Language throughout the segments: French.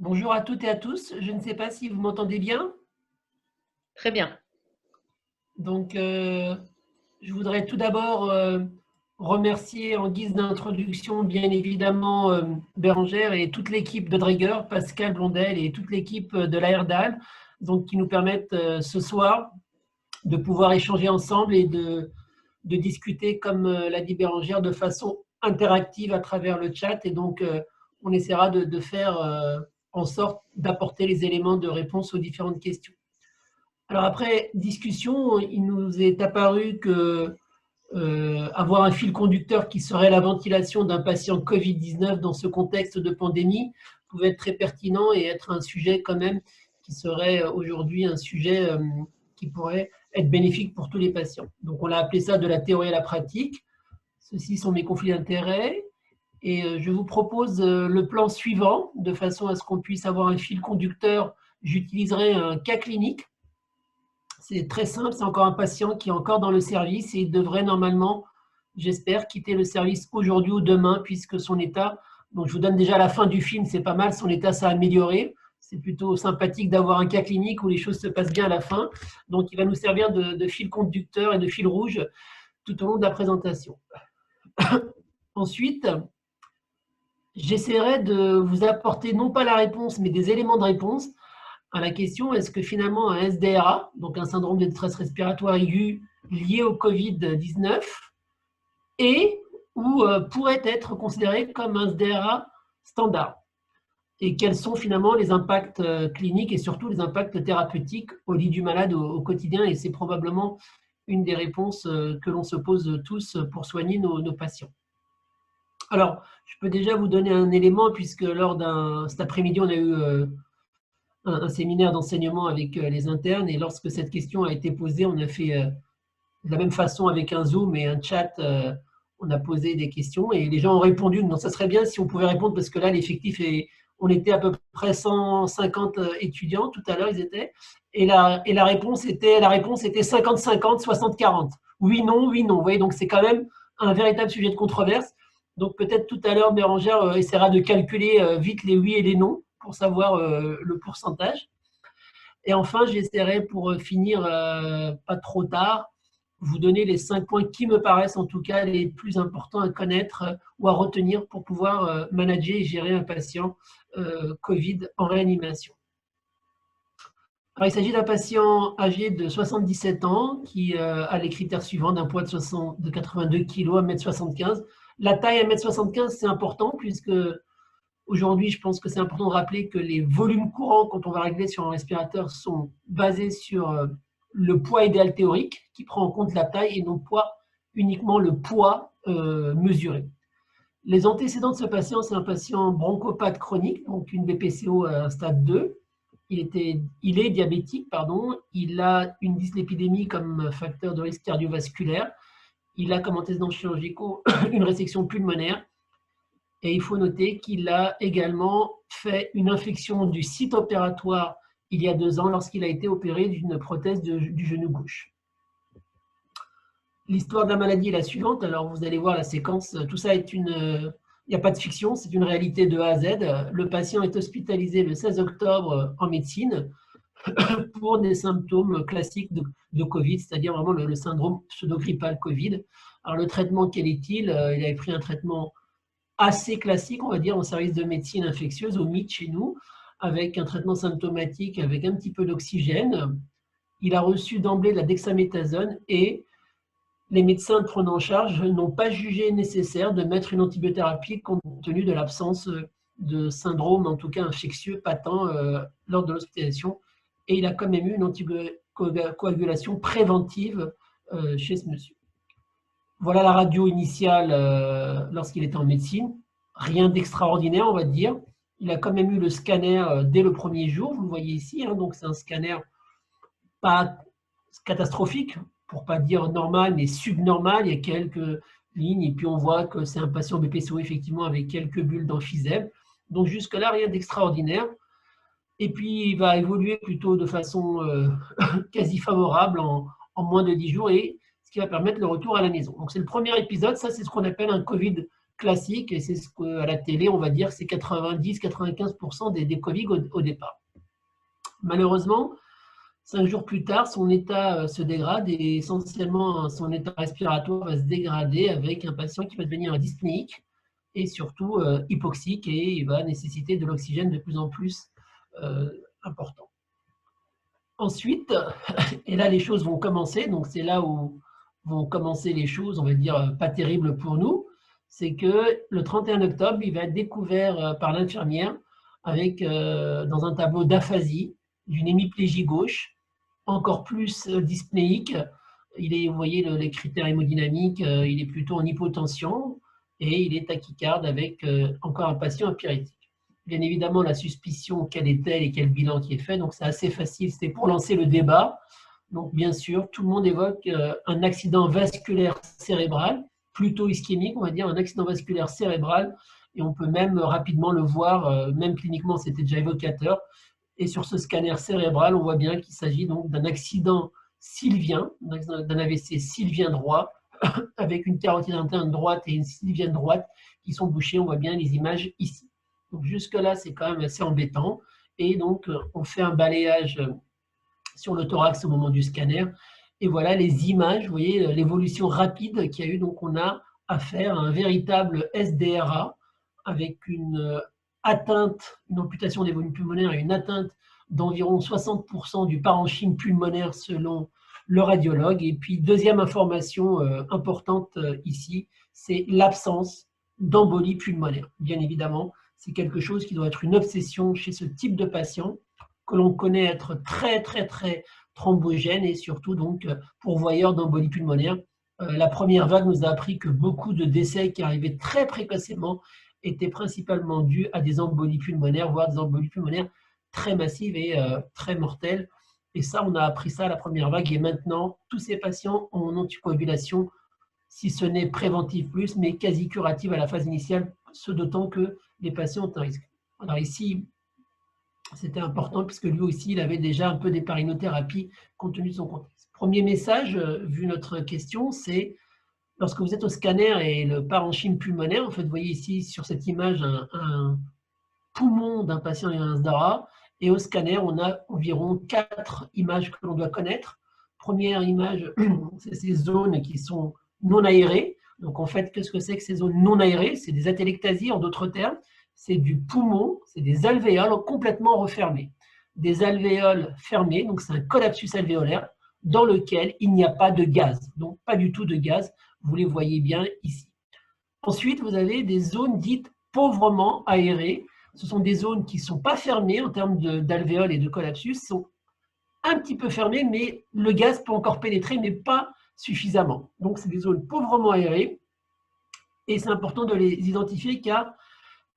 Bonjour à toutes et à tous. Je ne sais pas si vous m'entendez bien. Très bien. Donc, je voudrais tout d'abord remercier en guise d'introduction, bien évidemment, Bérangère et toute l'équipe de Draeger, Pascal Blondel et toute l'équipe de l'ARDAL, donc qui nous permettent ce soir de pouvoir échanger ensemble et de discuter, comme l'a dit Bérangère, de façon interactive à travers le chat. Et donc, on essaiera de faire en sorte d'apporter les éléments de réponse aux différentes questions. Alors après discussion, il nous est apparu que avoir un fil conducteur qui serait la ventilation d'un patient Covid-19 dans ce contexte de pandémie pouvait être très pertinent et être un sujet quand même qui serait aujourd'hui un sujet qui pourrait être bénéfique pour tous les patients. Donc on a appelé ça de la théorie à la pratique. Ceux-ci sont mes conflits d'intérêts. Et je vous propose le plan suivant, de façon à ce qu'on puisse avoir un fil conducteur. J'utiliserai un cas clinique. C'est très simple, c'est encore un patient qui est encore dans le service et il devrait normalement, j'espère, quitter le service aujourd'hui ou demain, puisque son état, donc je vous donne déjà la fin du film, c'est pas mal, son état s'est amélioré. C'est plutôt sympathique d'avoir un cas clinique où les choses se passent bien à la fin. Donc il va nous servir de fil conducteur et de fil rouge tout au long de la présentation. Ensuite, j'essaierai de vous apporter non pas la réponse, mais des éléments de réponse à la question est-ce que finalement un SDRA, donc un syndrome de détresse respiratoire aiguë lié au Covid-19, est ou pourrait être considéré comme un SDRA standard. Et quels sont finalement les impacts cliniques et surtout les impacts thérapeutiques au lit du malade au quotidien. Et c'est probablement une des réponses que l'on se pose tous pour soigner nos patients. Alors, je peux déjà vous donner un élément, puisque cet après-midi, on a eu un séminaire d'enseignement avec les internes, et lorsque cette question a été posée, on a fait de la même façon avec un Zoom et un chat, on a posé des questions, et les gens ont répondu. Donc, ça serait bien si on pouvait répondre, parce que là, l'effectif on était à peu près 150 étudiants, tout à l'heure, ils étaient, et la réponse était 50-50, 60-40. Oui, non, oui, non. Vous voyez, donc c'est quand même un véritable sujet de controverse. Donc peut-être tout à l'heure, Bérangère essaiera de calculer vite les oui et les non pour savoir le pourcentage. Et enfin, j'essaierai pour finir pas trop tard, vous donner les 5 points qui me paraissent en tout cas les plus importants à connaître ou à retenir pour pouvoir manager et gérer un patient Covid en réanimation. Alors, il s'agit d'un patient âgé de 77 ans qui a les critères suivants d'un poids de 82 kg à 1,75 m. La taille à 1,75 m, c'est important puisque aujourd'hui, je pense que c'est important de rappeler que les volumes courants, quand on va régler sur un respirateur, sont basés sur le poids idéal théorique qui prend en compte la taille et non uniquement le poids mesuré. Les antécédents de ce patient, c'est un patient bronchopathe chronique, donc une BPCO à un stade 2. Il est diabétique, pardon. Il a une dyslipidémie comme facteur de risque cardiovasculaire. Il a comme antécédents chirurgicaux une résection pulmonaire. Et il faut noter qu'il a également fait une infection du site opératoire il y a 2 ans lorsqu'il a été opéré d'une prothèse du genou gauche. L'histoire de la maladie est la suivante. Alors vous allez voir la séquence. Tout ça est il n'y a pas de fiction, c'est une réalité de A à Z. Le patient est hospitalisé le 16 octobre en médecine pour des symptômes classiques de Covid, c'est-à-dire vraiment le syndrome pseudo-grippal Covid. Alors le traitement, quel est-il? Il avait pris un traitement assez classique, on va dire, en service de médecine infectieuse, au MIT chez nous, avec un traitement symptomatique, avec un petit peu d'oxygène. Il a reçu d'emblée de la dexaméthasone et les médecins le prenant en charge n'ont pas jugé nécessaire de mettre une antibiothérapie compte tenu de l'absence de syndrome, en tout cas infectieux, patent lors de l'hospitalisation. Et il a quand même eu une anticoagulation préventive chez ce monsieur. Voilà la radio initiale lorsqu'il était en médecine. Rien d'extraordinaire, on va dire. Il a quand même eu le scanner dès le premier jour, vous le voyez ici. Donc c'est un scanner pas catastrophique, pour ne pas dire normal, mais subnormal. Il y a quelques lignes et puis on voit que c'est un patient BPCO effectivement avec quelques bulles d'emphysème. Donc jusque-là, rien d'extraordinaire. Et puis il va évoluer plutôt de façon quasi favorable en moins de 10 jours et ce qui va permettre le retour à la maison. Donc c'est le premier épisode, ça c'est ce qu'on appelle un Covid classique, et c'est ce qu'à la télé, on va dire, c'est 90-95% des Covid au départ. Malheureusement, 5 jours plus tard, son état se dégrade et essentiellement son état respiratoire va se dégrader avec un patient qui va devenir dyspnéique et surtout hypoxique, et il va nécessiter de l'oxygène de plus en plus important. Ensuite, et là les choses vont commencer, donc c'est là où vont commencer les choses, on va dire, pas terribles pour nous, c'est que le 31 octobre, il va être découvert par l'infirmière avec, dans un tableau d'aphasie, d'une hémiplégie gauche, encore plus dyspnéique. Il est, vous voyez les critères hémodynamiques, il est plutôt en hypotension et il est tachycarde avec encore un patient apyrétique. Bien évidemment, la suspicion, quelle est-elle et quel bilan qui est fait, donc c'est assez facile, c'est pour lancer le débat. Donc bien sûr, tout le monde évoque un accident vasculaire cérébral, plutôt ischémique, on va dire un accident vasculaire cérébral, et on peut même rapidement le voir, même cliniquement c'était déjà évocateur. Et sur ce scanner cérébral, on voit bien qu'il s'agit donc d'un accident sylvien, d'un AVC sylvien droit, avec une carotide interne droite et une sylvienne droite qui sont bouchées. On voit bien les images ici. Donc jusque-là, c'est quand même assez embêtant. Et donc, on fait un balayage sur le thorax au moment du scanner. Et voilà les images, vous voyez l'évolution rapide qu'il y a eu. Donc, on a affaire à un véritable SDRA avec une atteinte, une amputation des volumes pulmonaires et une atteinte d'environ 60% du parenchyme pulmonaire selon le radiologue. Et puis, deuxième information importante ici, c'est l'absence d'embolie pulmonaire. Bien évidemment, c'est quelque chose qui doit être une obsession chez ce type de patient que l'on connaît être très thrombogène et surtout donc pourvoyeur d'embolie pulmonaire. La première vague nous a appris que beaucoup de décès qui arrivaient très précocement étaient principalement dus à des embolies pulmonaires, voire des embolies pulmonaires très massives et très mortelles. Et ça, on a appris ça à la première vague. Et maintenant, tous ces patients ont une anticoagulation, si ce n'est préventive plus, mais quasi curative à la phase initiale, ce d'autant que les patients ont un risque. Alors ici, c'était important puisque lui aussi, il avait déjà un peu d'héparinotherapie compte tenu de son contexte. Premier message, vu notre question, c'est lorsque vous êtes au scanner et le parenchyme pulmonaire, en fait, vous voyez ici sur cette image un poumon d'un patient et un SDARA, et au scanner, on a environ 4 images que l'on doit connaître. Première image, c'est ces zones qui sont non aérées. Donc en fait, qu'est-ce que c'est que ces zones non aérées? C'est des atélectasies, en d'autres termes. C'est du poumon, c'est des alvéoles complètement refermées. Des alvéoles fermées, donc c'est un collapsus alvéolaire dans lequel il n'y a pas de gaz. Donc pas du tout de gaz, vous les voyez bien ici. Ensuite, vous avez des zones dites pauvrement aérées. Ce sont des zones qui ne sont pas fermées en termes d'alvéoles et de collapsus, sont un petit peu fermées, mais le gaz peut encore pénétrer, mais pas suffisamment. Donc, c'est des zones pauvrement aérées, et c'est important de les identifier car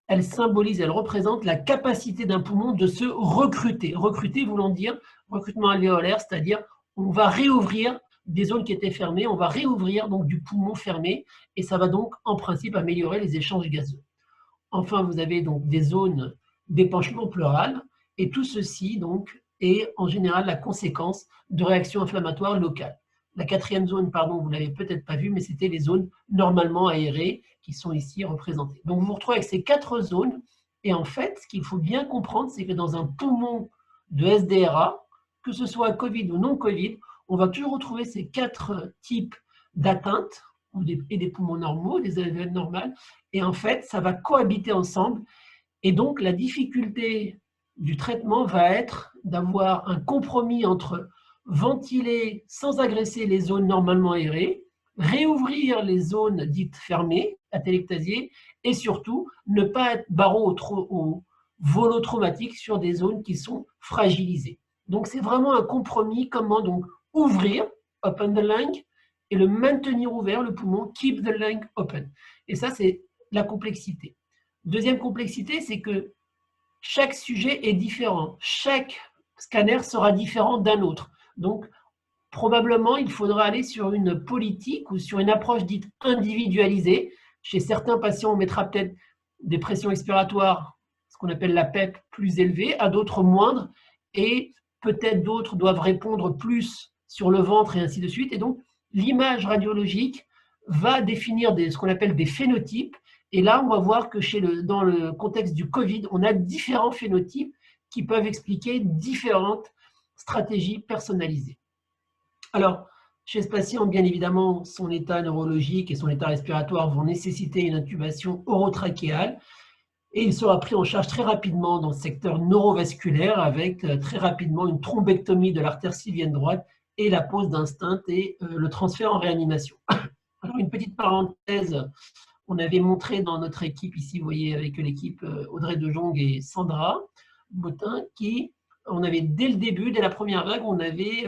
elles symbolisent, elles représentent la capacité d'un poumon de se recruter. Recruter voulant dire recrutement alvéolaire, c'est-à-dire on va réouvrir des zones qui étaient fermées, on va réouvrir donc du poumon fermé, et ça va donc en principe améliorer les échanges gazeux. Enfin, vous avez donc des zones d'épanchement pleural, et tout ceci donc est en général la conséquence de réactions inflammatoires locales. La quatrième zone, pardon, vous ne l'avez peut-être pas vue, mais c'était les zones normalement aérées qui sont ici représentées. Donc vous vous retrouvez avec ces 4 zones, et en fait, ce qu'il faut bien comprendre, c'est que dans un poumon de SDRA, que ce soit Covid ou non Covid, on va toujours retrouver ces 4 types d'atteintes, et des poumons normaux, des alvéoles normales, et en fait, ça va cohabiter ensemble. Et donc, la difficulté du traitement va être d'avoir un compromis entre ventiler sans agresser les zones normalement aérées, réouvrir les zones dites fermées, atélectasiées, et surtout ne pas être barreau au volotraumatique sur des zones qui sont fragilisées. Donc, c'est vraiment un compromis, comment donc ouvrir, open the lung, et le maintenir ouvert, le poumon, keep the lung open. Et ça, c'est la complexité. Deuxième complexité, c'est que chaque sujet est différent. Chaque scanner sera différent d'un autre. Donc, probablement, il faudra aller sur une politique ou sur une approche dite individualisée. Chez certains patients, on mettra peut-être des pressions expiratoires, ce qu'on appelle la PEP, plus élevées, à d'autres moindres, et peut-être d'autres doivent répondre plus sur le ventre et ainsi de suite. Et donc, l'image radiologique va définir ce qu'on appelle des phénotypes, Et là, on va voir que dans le contexte du Covid, on a différents phénotypes qui peuvent expliquer différentes stratégies personnalisées. Alors, chez ce patient, bien évidemment, son état neurologique et son état respiratoire vont nécessiter une intubation orotrachéale et il sera pris en charge très rapidement dans le secteur neurovasculaire avec très rapidement une thrombectomie de l'artère sylvienne droite et la pose d'un stent et le transfert en réanimation. Alors, une petite parenthèse, on avait montré dans notre équipe, ici, vous voyez, avec l'équipe Audrey De Jong et Sandra Bottin, on avait dès le début, dès la première vague, on avait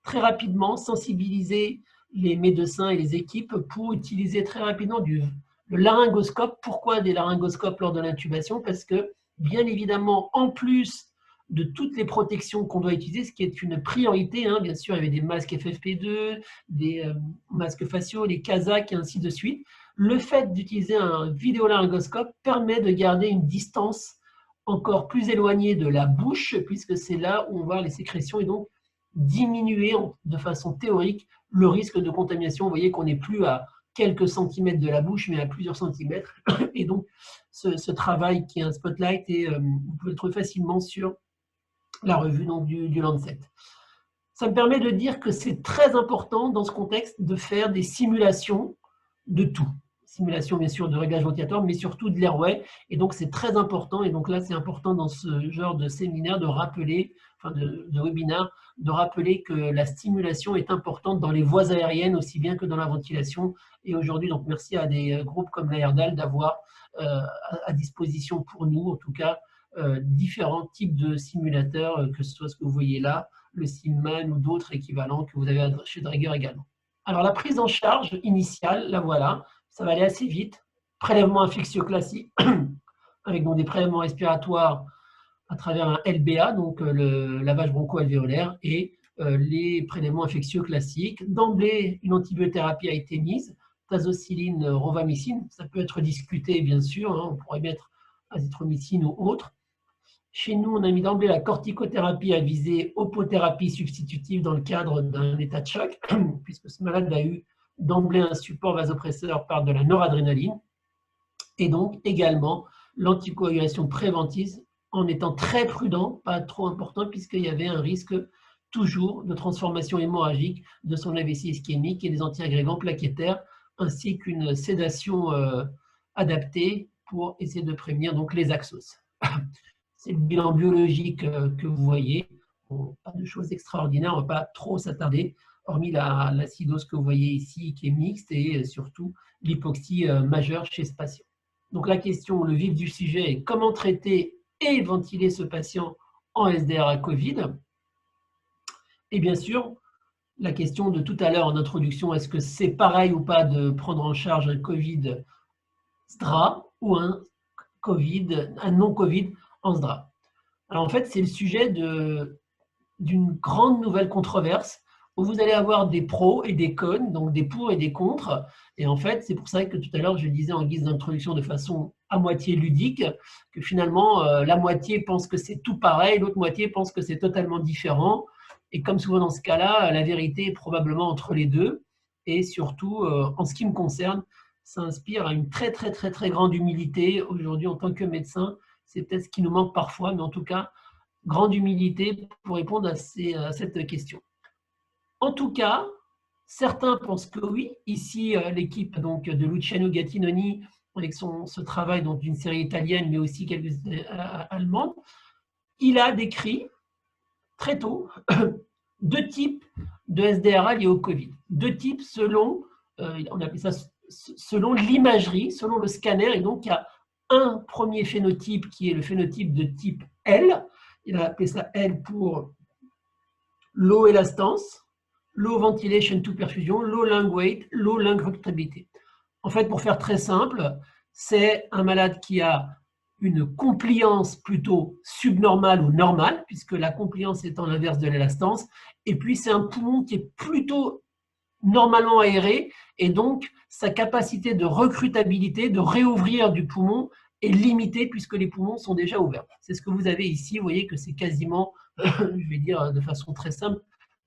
très rapidement sensibilisé les médecins et les équipes pour utiliser très rapidement le laryngoscope. Pourquoi des laryngoscopes lors de l'intubation? Parce que, bien évidemment, en plus de toutes les protections qu'on doit utiliser, ce qui est une priorité, hein, bien sûr, il y avait des masques FFP2, des masques faciaux, les Kazakh et ainsi de suite. Le fait d'utiliser un vidéolaryngoscope permet de garder une distance encore plus éloignée de la bouche, puisque c'est là où on voit les sécrétions et donc diminuer de façon théorique le risque de contamination. Vous voyez qu'on n'est plus à quelques centimètres de la bouche, mais à plusieurs centimètres. Et donc, ce travail qui est un spotlight, et vous pouvez le trouver facilement sur la revue donc, du Lancet. Ça me permet de dire que c'est très important dans ce contexte de faire des simulations de tout. Simulation, bien sûr, de réglage ventilatoire, mais surtout de l'airway. Et donc, c'est très important. Et donc là, c'est important dans ce genre de séminaire de rappeler, enfin de webinaire, de rappeler que la stimulation est importante dans les voies aériennes aussi bien que dans la ventilation. Et aujourd'hui, donc merci à des groupes comme l'AERDAL d'avoir à disposition pour nous, en tout cas, différents types de simulateurs, que ce soit ce que vous voyez là, le Simman ou d'autres équivalents que vous avez chez Draeger également. Alors la prise en charge initiale, la voilà, ça va aller assez vite. Prélèvement infectieux classique, avec donc des prélèvements respiratoires à travers un LBA, donc le lavage broncho-alvéolaire, et les prélèvements infectieux classiques. D'emblée, une antibiothérapie a été mise, tazocilline, rofamicine. Ça peut être discuté, bien sûr, hein, on pourrait mettre azithromycine ou autre. Chez nous, on a mis d'emblée la corticothérapie à visée opothérapie substitutive dans le cadre d'un état de choc, puisque ce malade a eu d'emblée un support vasopresseur par de la noradrénaline, et donc également l'anticoagulation préventive en étant très prudent, pas trop important, puisqu'il y avait un risque toujours de transformation hémorragique de son AVC ischémique et des antiagrégants plaquettaires, ainsi qu'une sédation adaptée pour essayer de prévenir donc les axos. C'est le bilan biologique que vous voyez. Bon, pas de choses extraordinaires, on ne va pas trop s'attarder, hormis l'acidose que vous voyez ici qui est mixte et surtout l'hypoxie majeure chez ce patient. Donc la question, le vif du sujet est comment traiter et ventiler ce patient en SDRA Covid. Et bien sûr, la question de tout à l'heure en introduction, est-ce que c'est pareil ou pas de prendre en charge un Covid SDRA ou un non-Covid en SDRA? Alors en fait, c'est le sujet d'une grande nouvelle controverse où vous allez avoir des pros et des cons, donc des pour et des contre. Et en fait, c'est pour ça que tout à l'heure, je disais en guise d'introduction de façon à moitié ludique, que finalement, la moitié pense que c'est tout pareil, l'autre moitié pense que c'est totalement différent. Et comme souvent dans ce cas-là, la vérité est probablement entre les deux. Et surtout, en ce qui me concerne, ça inspire à une très, très, très, très grande humilité. Aujourd'hui, en tant que médecin, c'est peut-être ce qui nous manque parfois, mais en tout cas, grande humilité pour répondre à cette question. En tout cas, certains pensent que oui. Ici, l'équipe donc, de Luciano Gattinoni, avec ce travail d'une série italienne, mais aussi quelques allemandes, il a décrit très tôt deux types de SDRA liés au Covid. Deux types selon, on appelle ça selon l'imagerie, selon le scanner. Et donc, il y a un premier phénotype qui est le phénotype de type L. Il a appelé ça L pour low élastance, low ventilation to perfusion, low lung weight, low lung rectabilité. En fait, pour faire très simple, c'est un malade qui a une compliance plutôt subnormale ou normale, puisque la compliance étant l'inverse de l'élastance, et puis c'est un poumon qui est plutôt normalement aéré, et donc sa capacité de recrutabilité, de réouvrir du poumon est limitée puisque les poumons sont déjà ouverts. C'est ce que vous avez ici, vous voyez que c'est quasiment, je vais dire de façon très simple,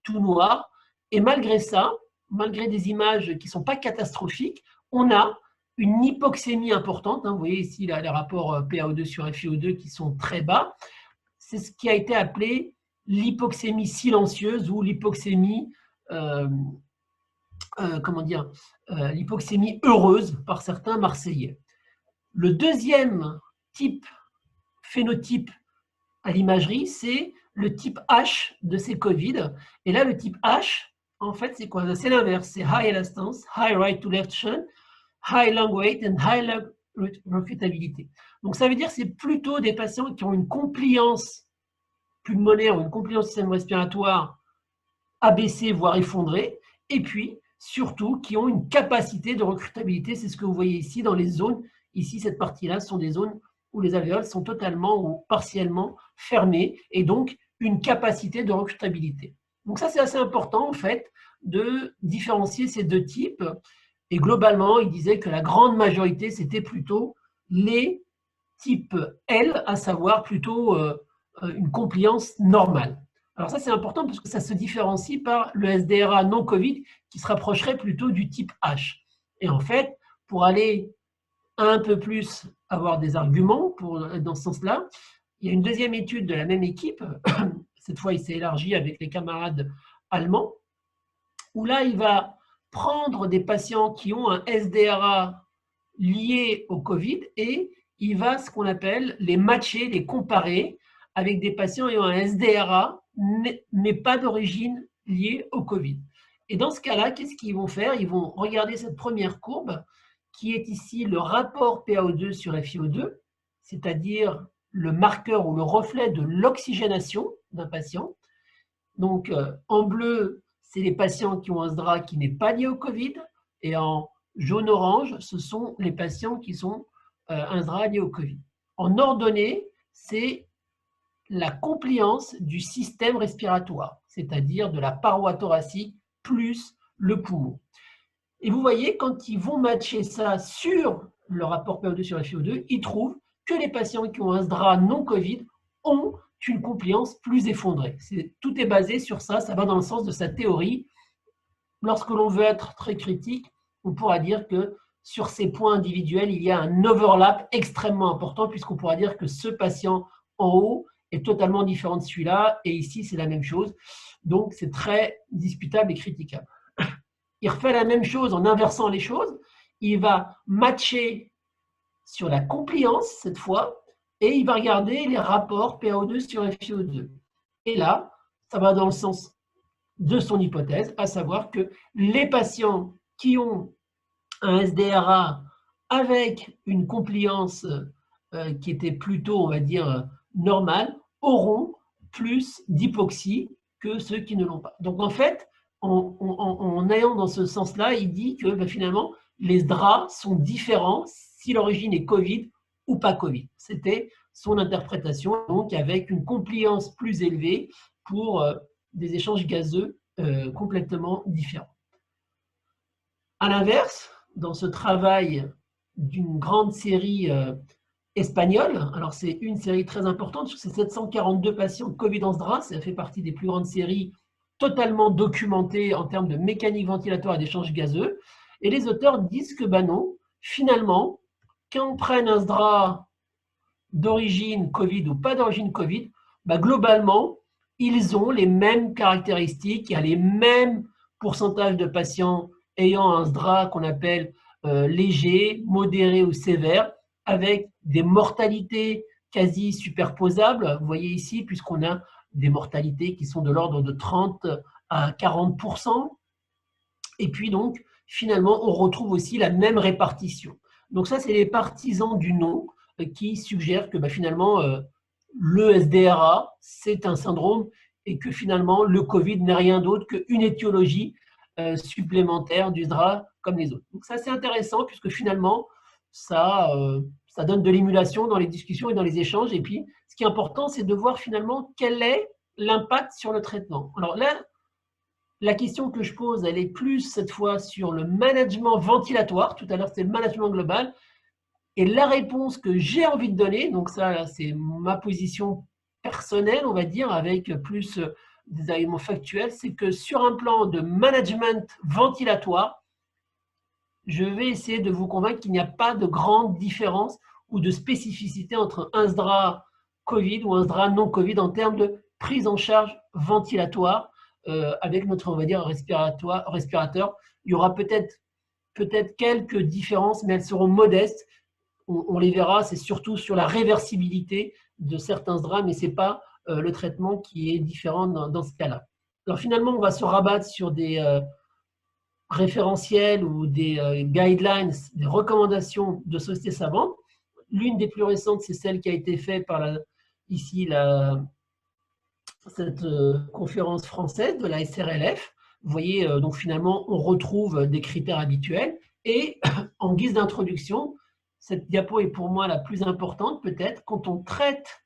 tout noir. Et malgré ça, malgré des images qui ne sont pas catastrophiques, on a une hypoxémie importante. Vous voyez ici là, les rapports PaO2 sur FiO2 qui sont très bas. C'est ce qui a été appelé l'hypoxémie silencieuse ou l'hypoxémie, l'hypoxémie heureuse par certains Marseillais. Le deuxième phénotype à l'imagerie, c'est le type H de ces Covid. Et là, le type H, en fait, c'est quoi? C'est l'inverse. C'est high elastance, high right to left shunt, high long weight and high long refutability. Donc, ça veut dire que c'est plutôt des patients qui ont une compliance pulmonaire ou une compliance du système respiratoire abaissée, voire effondrée, et puis, surtout, qui ont une capacité de recrutabilité. C'est ce que vous voyez ici dans les zones. Ici, cette partie-là, ce sont des zones où les alvéoles sont totalement ou partiellement fermées et donc une capacité de recrutabilité. Donc ça, c'est assez important en fait de différencier ces deux types. Et globalement, il disait que la grande majorité, c'était plutôt les types L, à savoir plutôt une compliance normale. Alors ça, c'est important parce que ça se différencie par le SDRA non Covid qui se rapprocherait plutôt du type H. Et en fait, pour aller un peu plus avoir des arguments dans ce sens-là, il y a une deuxième étude de la même équipe, cette fois il s'est élargi avec les camarades allemands, où là il va prendre des patients qui ont un SDRA lié au Covid et il va ce qu'on appelle les matcher, les comparer avec des patients ayant un SDRA mais pas d'origine liée au Covid. Et dans ce cas-là, qu'est-ce qu'ils vont faire? Ils vont regarder cette première courbe qui est ici le rapport PaO2 sur FiO2, c'est-à-dire le marqueur ou le reflet de l'oxygénation d'un patient. Donc, en bleu, c'est les patients qui ont un SDRA qui n'est pas lié au Covid, et en jaune-orange, ce sont les patients qui sont un SDRA lié au Covid. En ordonnée, c'est la compliance du système respiratoire, c'est-à-dire de la paroi thoracique plus le poumon. Et vous voyez, quand ils vont matcher ça sur le rapport PaO2 sur FiO2, ils trouvent que les patients qui ont un SDRA non Covid ont une compliance plus effondrée. Tout est basé sur ça, ça va dans le sens de sa théorie. Lorsque l'on veut être très critique, on pourra dire que sur ces points individuels, il y a un overlap extrêmement important, puisqu'on pourra dire que ce patient en haut est totalement différent de celui-là, et ici, c'est la même chose. Donc, c'est très disputable et critiquable. Il refait la même chose en inversant les choses. Il va matcher sur la compliance, cette fois, et il va regarder les rapports PaO2 sur FiO2. Et là, ça va dans le sens de son hypothèse, à savoir que les patients qui ont un SDRA avec une compliance qui était plutôt, on va dire, normale, auront plus d'hypoxie que ceux qui ne l'ont pas. Donc en fait, en allant dans ce sens-là, il dit que finalement, les SDRA sont différents si l'origine est Covid ou pas Covid. C'était son interprétation, donc avec une compliance plus élevée pour des échanges gazeux complètement différents. À l'inverse, dans ce travail d'une grande série espagnole, alors c'est une série très importante, c'est 742 patients Covid en SDRA, ça fait partie des plus grandes séries totalement documentées en termes de mécanique ventilatoire et d'échanges gazeux, et les auteurs disent que non, finalement, quand on prenne un SDRA d'origine Covid ou pas d'origine Covid, globalement, ils ont les mêmes caractéristiques, il y a les mêmes pourcentages de patients ayant un SDRA qu'on appelle léger, modéré ou sévère, avec des mortalités quasi superposables. Vous voyez ici, puisqu'on a des mortalités qui sont de l'ordre de 30 à 40%. Et puis donc, finalement, on retrouve aussi la même répartition. Donc ça, c'est les partisans du non qui suggèrent que finalement, le SDRA, c'est un syndrome et que finalement, le Covid n'est rien d'autre qu'une étiologie supplémentaire du SDRA comme les autres. Donc ça, c'est intéressant puisque finalement, ça donne de l'émulation dans les discussions et dans les échanges. Et puis, ce qui est important, c'est de voir finalement quel est l'impact sur le traitement. Alors là, la question que je pose, elle est plus cette fois sur le management ventilatoire. Tout à l'heure, c'était le management global. Et la réponse que j'ai envie de donner, donc ça, c'est ma position personnelle, on va dire, avec plus des éléments factuels, c'est que sur un plan de management ventilatoire, je vais essayer de vous convaincre qu'il n'y a pas de grande différence ou de spécificité entre un SDRA Covid ou un SDRA non Covid en termes de prise en charge ventilatoire avec notre, on va dire, respirateur. Il y aura peut-être quelques différences, mais elles seront modestes. On les verra, c'est surtout sur la réversibilité de certains SDRA, mais ce n'est pas le traitement qui est différent dans ce cas-là. Alors finalement, on va se rabattre sur des référentiels ou des guidelines, des recommandations de sociétés savantes. L'une des plus récentes, c'est celle qui a été faite par cette conférence française de la SRLF. Vous voyez, donc finalement, on retrouve des critères habituels. Et en guise d'introduction, cette diapo est pour moi la plus importante peut-être. Quand on traite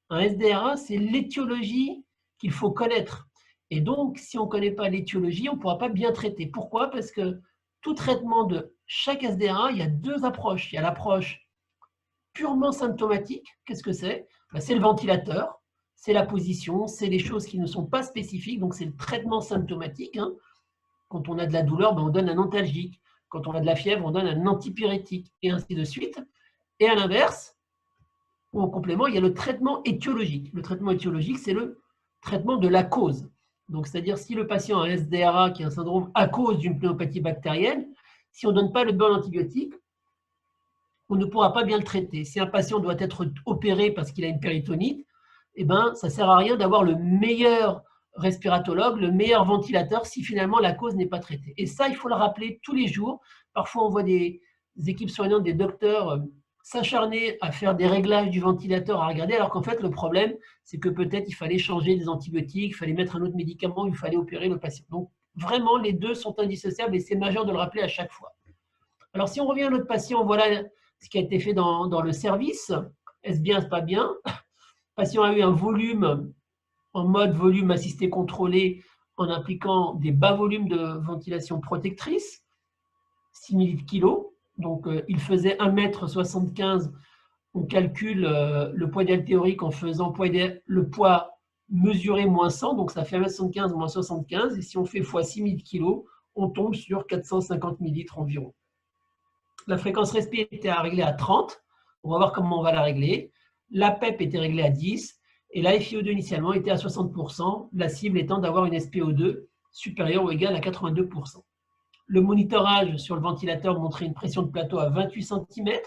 un SDRA, c'est l'étiologie qu'il faut connaître. Et donc, si on ne connaît pas l'étiologie, on ne pourra pas bien traiter. Pourquoi? Parce que tout traitement de chaque SDRA, il y a deux approches. Il y a l'approche purement symptomatique. Qu'est-ce que c'est? C'est le ventilateur, c'est la position, c'est les choses qui ne sont pas spécifiques. Donc, c'est le traitement symptomatique. Quand on a de la douleur, on donne un antalgique. Quand on a de la fièvre, on donne un antipyrétique, et ainsi de suite. Et à l'inverse, ou en complément, il y a le traitement étiologique. Le traitement étiologique, c'est le traitement de la cause. Donc, c'est-à-dire si le patient a un SDRA qui est un syndrome à cause d'une pneumopathie bactérienne, si on ne donne pas le bon antibiotique, on ne pourra pas bien le traiter. Si un patient doit être opéré parce qu'il a une péritonite, eh ben, ça ne sert à rien d'avoir le meilleur respiratologue, le meilleur ventilateur si finalement la cause n'est pas traitée. Et ça, il faut le rappeler tous les jours. Parfois, on voit des équipes soignantes, des docteurs s'acharner à faire des réglages du ventilateur, à regarder, alors qu'en fait, le problème, c'est que peut-être il fallait changer des antibiotiques, il fallait mettre un autre médicament, il fallait opérer le patient. Donc, vraiment, les deux sont indissociables et c'est majeur de le rappeler à chaque fois. Alors, si on revient à notre patient, voilà ce qui a été fait dans le service. Est-ce bien, est-ce pas bien? Le patient a eu un volume en mode volume assisté contrôlé en impliquant des bas volumes de ventilation protectrice, 6 ml/kg. Donc, il faisait 1,75 m. On calcule le poids idéal théorique en faisant le poids mesuré moins 100. Donc, ça fait 1,75 m moins 75. Et si on fait x 6 ml/kg, on tombe sur 450 ml environ. La fréquence respirée était à régler à 30. On va voir comment on va la régler. La PEP était réglée à 10. Et la FiO2 initialement était à 60%. La cible étant d'avoir une SpO2 supérieure ou égale à 82%. Le monitorage sur le ventilateur montrait une pression de plateau à 28 cm,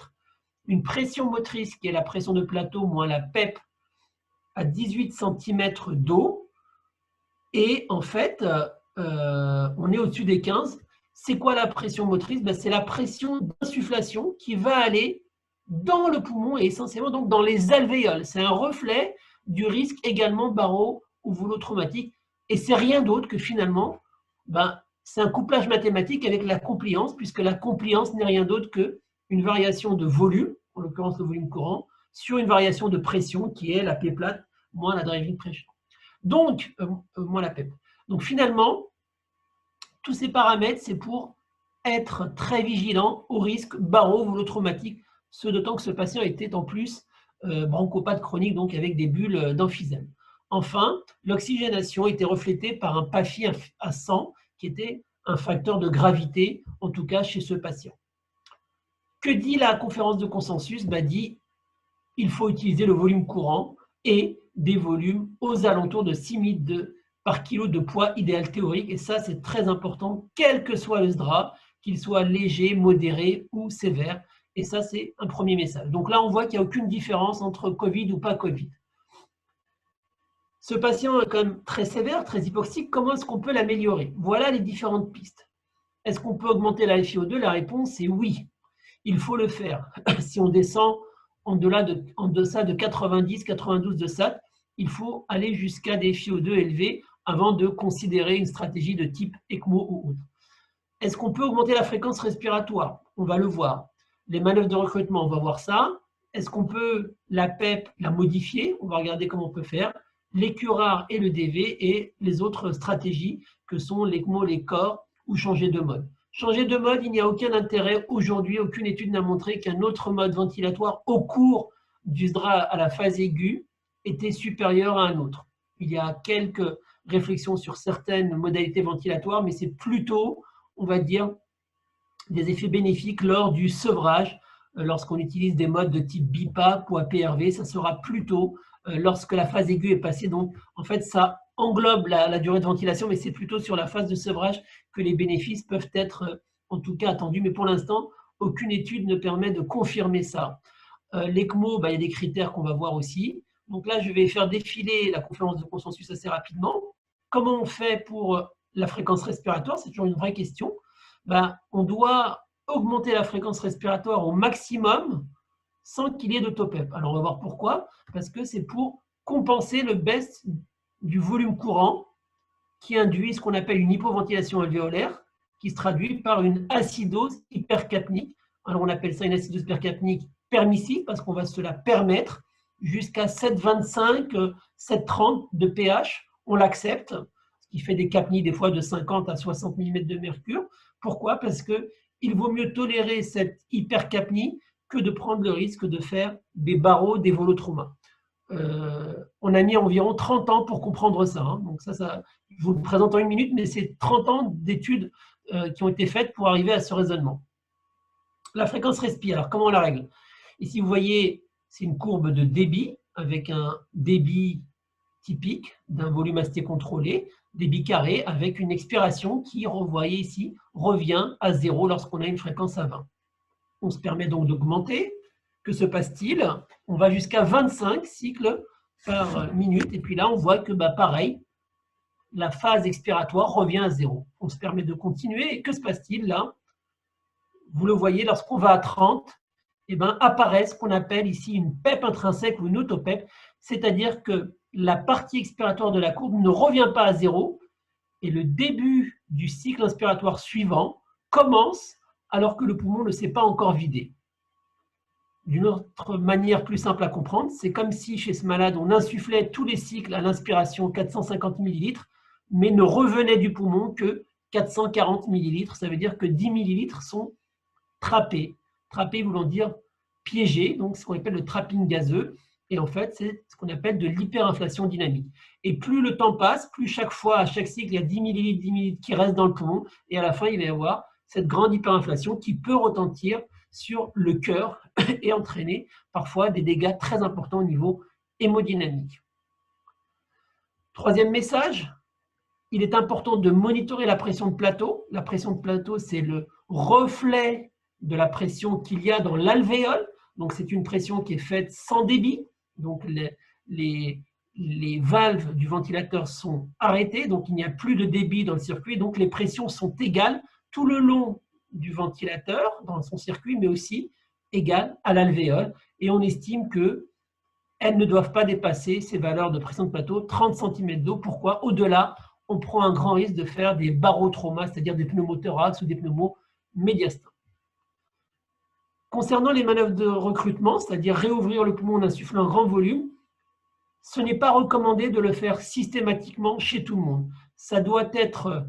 une pression motrice qui est la pression de plateau moins la PEP à 18 cm d'eau. Et en fait, on est au-dessus des 15. C'est quoi la pression motrice? C'est la pression d'insufflation qui va aller dans le poumon et essentiellement donc dans les alvéoles. C'est un reflet du risque également baro ou volutraumatique. Et c'est rien d'autre que finalement, c'est un couplage mathématique avec la compliance, puisque la compliance n'est rien d'autre qu'une variation de volume, en l'occurrence le volume courant, sur une variation de pression qui est la P plate moins la driving pressure. Donc, moins la PEP. Donc finalement, tous ces paramètres, c'est pour être très vigilant au risque baro-volutraumatique, ce d'autant que ce patient était en plus bronchopathe chronique, donc avec des bulles d'emphysème. Enfin, l'oxygénation était reflétée par un PAFI à 100, qui était un facteur de gravité, en tout cas chez ce patient. Que dit la conférence de consensus? Dit il faut utiliser le volume courant et des volumes aux alentours de 6 ml par kilo de poids idéal théorique. Et ça, c'est très important, quel que soit le SDRA, qu'il soit léger, modéré ou sévère. Et ça, c'est un premier message. Donc là, on voit qu'il n'y a aucune différence entre Covid ou pas Covid. Ce patient est quand même très sévère, très hypoxique. Comment est-ce qu'on peut l'améliorer? Voilà les différentes pistes. Est-ce qu'on peut augmenter la FiO2? La réponse est oui. Il faut le faire. Si on descend en deçà de 90-92 de SAT, il faut aller jusqu'à des FiO2 élevés avant de considérer une stratégie de type ECMO ou autre. Est-ce qu'on peut augmenter la fréquence respiratoire? On va le voir. Les manœuvres de recrutement, on va voir ça. Est-ce qu'on peut la PEP la modifier? On va regarder comment on peut faire. Les curares et le DV et les autres stratégies que sont l'ECMO, les corps ou changer de mode. Changer de mode, il n'y a aucun intérêt aujourd'hui, aucune étude n'a montré qu'un autre mode ventilatoire au cours du SDRA à la phase aiguë était supérieur à un autre. Il y a quelques réflexions sur certaines modalités ventilatoires, mais c'est plutôt, on va dire, des effets bénéfiques lors du sevrage, lorsqu'on utilise des modes de type BIPAP ou APRV. Ça sera plutôt lorsque la phase aiguë est passée. Donc, en fait, ça englobe la durée de ventilation, mais c'est plutôt sur la phase de sevrage que les bénéfices peuvent être, en tout cas, attendus. Mais pour l'instant, aucune étude ne permet de confirmer ça. L'ECMO, il y a des critères qu'on va voir aussi. Donc là, je vais faire défiler la conférence de consensus assez rapidement. Comment on fait pour la fréquence respiratoire? C'est toujours une vraie question. On doit augmenter la fréquence respiratoire au maximum sans qu'il y ait de top-up. Alors, on va voir pourquoi. Parce que c'est pour compenser le baisse du volume courant qui induit ce qu'on appelle une hypoventilation alvéolaire, qui se traduit par une acidose hypercapnique. Alors, on appelle ça une acidose hypercapnique permissive parce qu'on va se la permettre jusqu'à 7,25, 7,30 de pH. On l'accepte, ce qui fait des capnies des fois de 50 à 60 mm de mercure. Pourquoi? Parce qu'il vaut mieux tolérer cette hypercapnie que de prendre le risque de faire des barreaux, des volotraumas. On a mis environ 30 ans pour comprendre ça. Donc ça, je vous le présente en une minute, mais c'est 30 ans d'études qui ont été faites pour arriver à ce raisonnement. La fréquence respi, alors comment on la règle? Ici, vous voyez, c'est une courbe de débit avec un débit typique d'un volume AST contrôlé, débit carré, avec une expiration qui, vous voyez ici, revient à 0 lorsqu'on a une fréquence à 20. On se permet donc d'augmenter. Que se passe-t-il? On va jusqu'à 25 cycles par minute. Et puis là, on voit que, pareil, la phase expiratoire revient à 0. On se permet de continuer. Et que se passe-t-il là? Vous le voyez, lorsqu'on va à 30, apparaît ce qu'on appelle ici une PEP intrinsèque ou une auto-PEP, c'est-à-dire que la partie expiratoire de la courbe ne revient pas à 0 et le début du cycle inspiratoire suivant commence alors que le poumon ne s'est pas encore vidé. D'une autre manière plus simple à comprendre, c'est comme si chez ce malade, on insufflait tous les cycles à l'inspiration 450 ml, mais ne revenait du poumon que 440 ml. Ça veut dire que 10 ml sont trappés. Trappés voulant dire piégés, donc ce qu'on appelle le trapping gazeux. Et en fait, c'est ce qu'on appelle de l'hyperinflation dynamique. Et plus le temps passe, plus chaque fois, à chaque cycle, il y a 10 ml, 10 ml qui restent dans le poumon. Et à la fin, il va y avoir cette grande hyperinflation qui peut retentir sur le cœur et entraîner parfois des dégâts très importants au niveau hémodynamique. Troisième message, il est important de monitorer la pression de plateau. La pression de plateau, c'est le reflet de la pression qu'il y a dans l'alvéole. Donc, c'est une pression qui est faite sans débit. Donc, les valves du ventilateur sont arrêtées. Donc, il n'y a plus de débit dans le circuit. Donc, les pressions sont égales tout le long du ventilateur dans son circuit, mais aussi égales à l'alvéole. Et on estime qu'elles ne doivent pas dépasser ces valeurs de pression de plateau, 30 cm d'eau. Pourquoi? Au-delà, on prend un grand risque de faire des barotraumas, c'est-à-dire des pneumothorax ou des pneumomédiastins. Concernant les manœuvres de recrutement, c'est-à-dire réouvrir le poumon en insufflant un grand volume, ce n'est pas recommandé de le faire systématiquement chez tout le monde. Ça doit être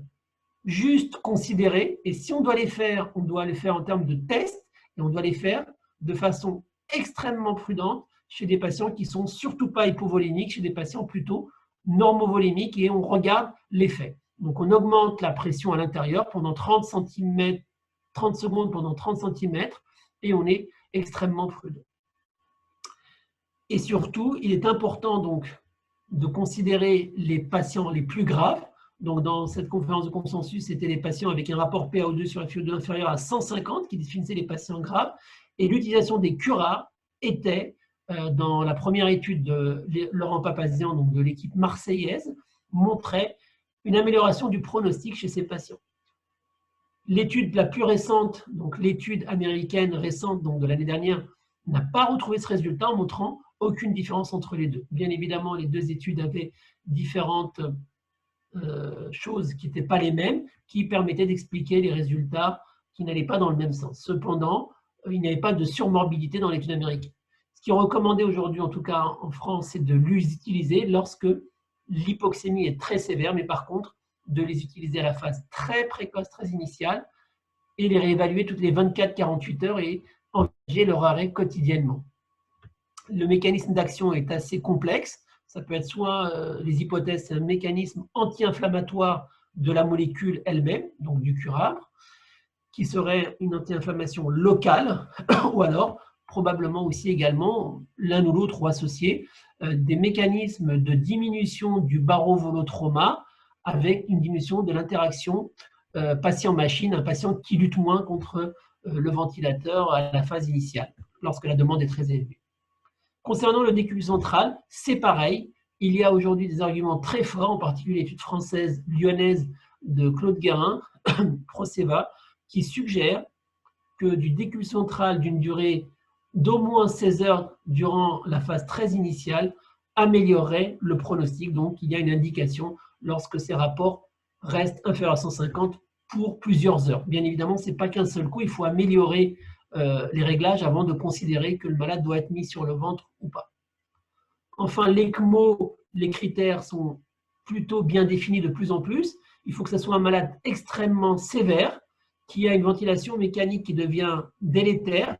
juste considéré, et si on doit les faire, on doit les faire en termes de tests, et on doit les faire de façon extrêmement prudente chez des patients qui ne sont surtout pas hypovolémiques, chez des patients plutôt normovolémiques, et on regarde l'effet. Donc on augmente la pression à l'intérieur pendant 30 secondes pendant 30 cm, et on est extrêmement prudent. Et surtout, il est important donc de considérer les patients les plus graves. Donc, dans cette conférence de consensus, c'était les patients avec un rapport PaO2 sur FiO2 inférieur à 150 qui définissaient les patients graves. Et l'utilisation des curares était, dans la première étude de Laurent Papazian, donc de l'équipe marseillaise, montrait une amélioration du pronostic chez ces patients. L'étude la plus récente, donc l'étude américaine récente donc de l'année dernière, n'a pas retrouvé ce résultat en montrant aucune différence entre les deux. Bien évidemment, les deux études avaient différentes choses qui n'étaient pas les mêmes, qui permettaient d'expliquer les résultats qui n'allaient pas dans le même sens. Cependant, il n'y avait pas de surmorbidité dans l'étude américaine. Ce qui est recommandé aujourd'hui, en tout cas en France, c'est de les utiliser lorsque l'hypoxémie est très sévère, mais par contre, de les utiliser à la phase très précoce, très initiale, et les réévaluer toutes les 24-48 heures et envisager leur arrêt quotidiennement. Le mécanisme d'action est assez complexe. Ça peut être soit, les hypothèses, c'est un mécanisme anti-inflammatoire de la molécule elle-même, donc du curare, qui serait une anti-inflammation locale, ou alors probablement aussi également l'un ou l'autre ou associé, des mécanismes de diminution du barovolutrauma avec une diminution de l'interaction patient-machine, un patient qui lutte moins contre le ventilateur à la phase initiale, lorsque la demande est très élevée. Concernant le décuple central, c'est pareil. Il y a aujourd'hui des arguments très forts, en particulier l'étude française lyonnaise de Claude Guérin, Proceva, qui suggère que du décuple central d'une durée d'au moins 16 heures durant la phase très initiale améliorerait le pronostic. Donc, il y a une indication lorsque ces rapports restent inférieurs à 150 pour plusieurs heures. Bien évidemment, ce n'est pas qu'un seul coup, il faut améliorer les réglages avant de considérer que le malade doit être mis sur le ventre ou pas. Enfin, l'ECMO, les critères sont plutôt bien définis de plus en plus. Il faut que ce soit un malade extrêmement sévère, qui a une ventilation mécanique qui devient délétère,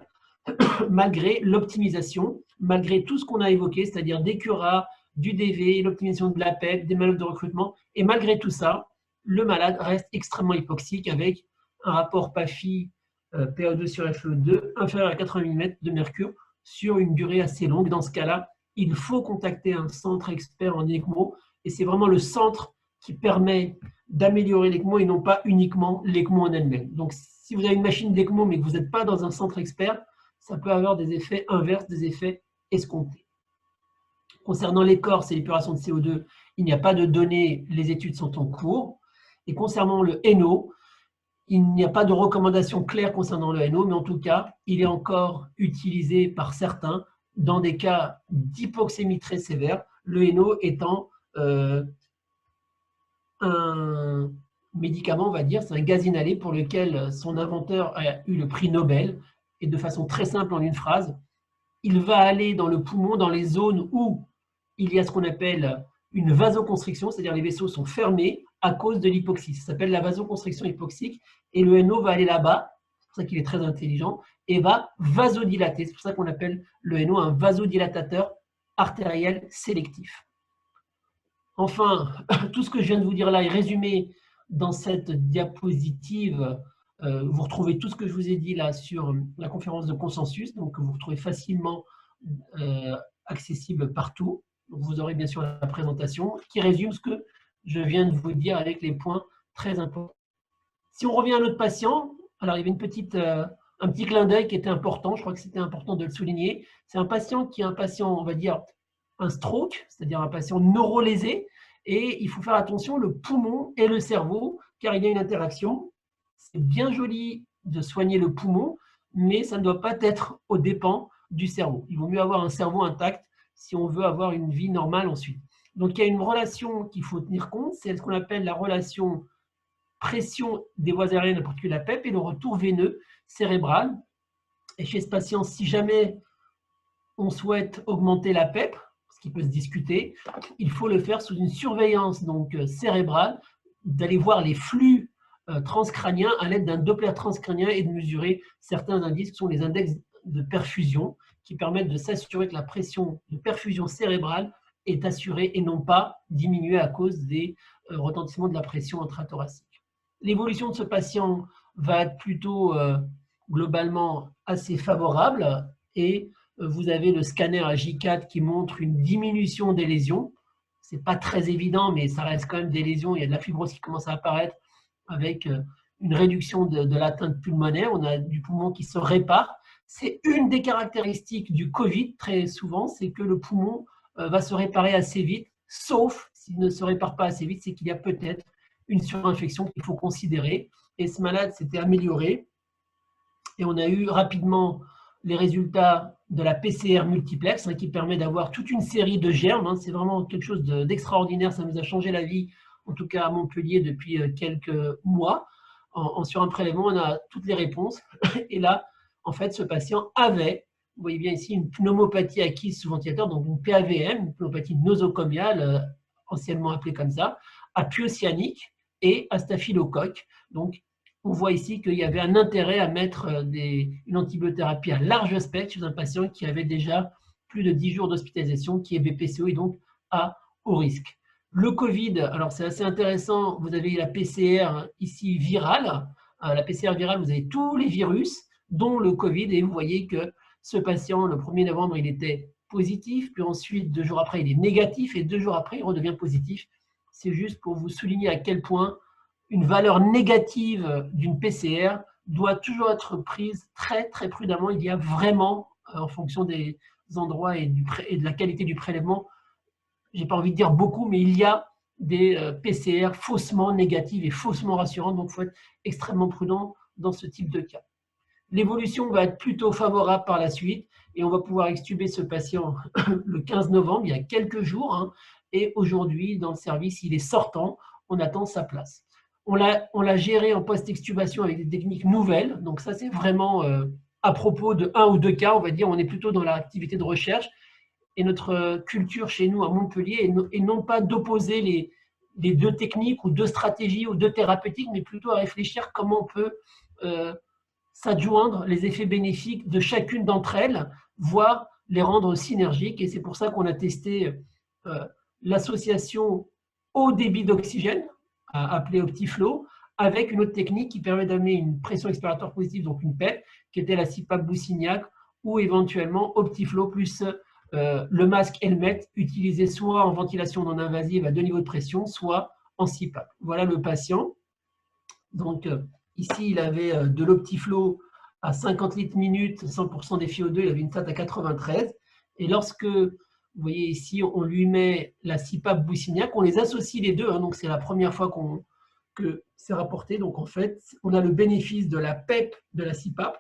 malgré l'optimisation, malgré tout ce qu'on a évoqué, c'est-à-dire des curats, du DV, l'optimisation de la PEP, des manœuvres de recrutement. Et malgré tout ça, le malade reste extrêmement hypoxique avec un rapport PAFI PO2 sur FE2 inférieur à 80 mm de mercure sur une durée assez longue. Dans ce cas-là, il faut contacter un centre expert en ECMO et c'est vraiment le centre qui permet d'améliorer l'ECMO et non pas uniquement l'ECMO en elle-même. Donc, si vous avez une machine d'ECMO mais que vous n'êtes pas dans un centre expert, ça peut avoir des effets inverses, des effets escomptés. Concernant les corps et l'épuration de CO2, il n'y a pas de données, les études sont en cours. Et concernant le NO, il n'y a pas de recommandation claire concernant le NO, mais en tout cas, il est encore utilisé par certains dans des cas d'hypoxémie très sévère, le NO étant un médicament, on va dire, c'est un gaz inhalé pour lequel son inventeur a eu le prix Nobel, et de façon très simple en une phrase, il va aller dans le poumon, dans les zones où il y a ce qu'on appelle une vasoconstriction, c'est-à-dire les vaisseaux sont fermés à cause de l'hypoxie. Ça s'appelle la vasoconstriction hypoxique, et le NO va aller là-bas, c'est pour ça qu'il est très intelligent, et va vasodilater. C'est pour ça qu'on appelle le NO un vasodilatateur artériel sélectif. Enfin, tout ce que je viens de vous dire là est résumé dans cette diapositive. Vous retrouvez tout ce que je vous ai dit là sur la conférence de consensus, donc vous retrouvez facilement accessible partout. Donc, vous aurez bien sûr la présentation qui résume ce que je viens de vous dire avec les points très importants. Si on revient à notre patient, alors il y avait un petit clin d'œil qui était important, je crois que c'était important de le souligner. C'est un patient qui est un patient, on va dire, un stroke, c'est-à-dire un patient neurolésé, et il faut faire attention, le poumon et le cerveau, car il y a une interaction. C'est bien joli de soigner le poumon, mais ça ne doit pas être aux dépens du cerveau. Il vaut mieux avoir un cerveau intact si on veut avoir une vie normale ensuite. Donc il y a une relation qu'il faut tenir compte, c'est ce qu'on appelle la relation pression des voies aériennes, en particulier la PEP, et le retour veineux cérébral. Et chez ce patient, si jamais on souhaite augmenter la PEP, ce qui peut se discuter, il faut le faire sous une surveillance donc cérébrale, d'aller voir les flux transcrâniens à l'aide d'un Doppler transcrânien et de mesurer certains indices qui sont les index de perfusion qui permettent de s'assurer que la pression de perfusion cérébrale est assurée et non pas diminuée à cause des retentissements de la pression intrathoracique. L'évolution de ce patient va être plutôt globalement assez favorable et vous avez le scanner à J4 qui montre une diminution des lésions. Ce n'est pas très évident, mais ça reste quand même des lésions. Il y a de la fibrose qui commence à apparaître avec une réduction de l'atteinte pulmonaire. On a du poumon qui se répare. C'est une des caractéristiques du Covid, très souvent, c'est que le poumon va se réparer assez vite, sauf s'il ne se répare pas assez vite, c'est qu'il y a peut-être une surinfection qu'il faut considérer. Et ce malade s'était amélioré. Et on a eu rapidement les résultats de la PCR multiplex, qui permet d'avoir toute une série de germes. C'est vraiment quelque chose d'extraordinaire. Ça nous a changé la vie, en tout cas à Montpellier, depuis quelques mois. Sur un prélèvement, on a toutes les réponses. Et là, en fait, ce patient avait, vous voyez bien ici, une pneumopathie acquise sous ventilateur, donc une PAVM, une pneumopathie nosocomiale, anciennement appelée comme ça, à pyocyanique et à staphylocoque. Donc, on voit ici qu'il y avait un intérêt à mettre une antibiothérapie à large spectre chez un patient qui avait déjà plus de 10 jours d'hospitalisation, qui est BPCO et donc à haut risque. Le Covid, alors c'est assez intéressant, vous avez la PCR ici virale, La PCR virale, vous avez tous les virus, dont le Covid, et vous voyez que ce patient, le 1er novembre, il était positif, puis ensuite, 2 jours après, il est négatif, et 2 jours après, il redevient positif. C'est juste pour vous souligner à quel point une valeur négative d'une PCR doit toujours être prise très, très prudemment. Il y a vraiment, en fonction des endroits et de la qualité du prélèvement, j'ai pas envie de dire beaucoup, mais il y a des PCR faussement négatives et faussement rassurantes, donc il faut être extrêmement prudent dans ce type de cas. L'évolution va être plutôt favorable par la suite et on va pouvoir extuber ce patient le 15 novembre, il y a quelques jours, hein, et aujourd'hui, dans le service, il est sortant, on attend sa place. On l'a géré en post-extubation avec des techniques nouvelles, donc ça c'est vraiment à propos de 1 ou 2 cas, on va dire, on est plutôt dans l'activité de recherche, et notre culture chez nous à Montpellier et non pas d'opposer les 2 techniques ou 2 stratégies ou 2 thérapeutiques, mais plutôt à réfléchir comment on peut s'adjoindre les effets bénéfiques de chacune d'entre elles, voire les rendre synergiques. Et c'est pour ça qu'on a testé l'association haut débit d'oxygène, appelée OptiFlow, avec une autre technique qui permet d'amener une pression expiratoire positive, donc une PEP, qui était la CPAP Boussignac, ou éventuellement OptiFlow plus le masque Helmet, utilisé soit en ventilation non invasive à 2 niveaux de pression, soit en CPAP. Voilà le patient. Donc, ici, il avait de l'OptiFlow à 50 litres minute, 100% des FiO2, il avait une stat à 93. Et lorsque, vous voyez ici, on lui met la CPAP Boussignac, on les associe les deux, hein, donc c'est la première fois que c'est rapporté. Donc, en fait, on a le bénéfice de la PEP de la CPAP.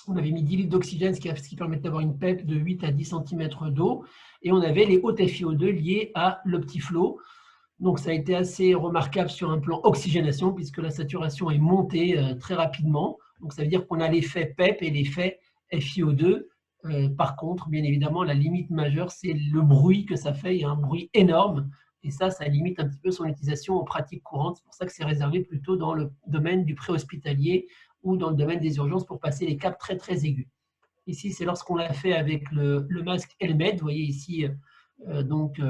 On avait mis 10 litres d'oxygène, ce qui permet d'avoir une PEP de 8 à 10 cm d'eau. Et on avait les hautes FiO2 liées à l'OptiFlow. Donc, ça a été assez remarquable sur un plan oxygénation, puisque la saturation est montée très rapidement. Donc, ça veut dire qu'on a l'effet PEP et l'effet FiO2. Par contre, bien évidemment, la limite majeure, c'est le bruit que ça fait. Il y a un bruit énorme. Et ça limite un petit peu son utilisation en pratique courante. C'est pour ça que c'est réservé plutôt dans le domaine du préhospitalier ou dans le domaine des urgences pour passer les caps très, très aigus. Ici, c'est lorsqu'on l'a fait avec le masque Helmet. Vous voyez ici, notre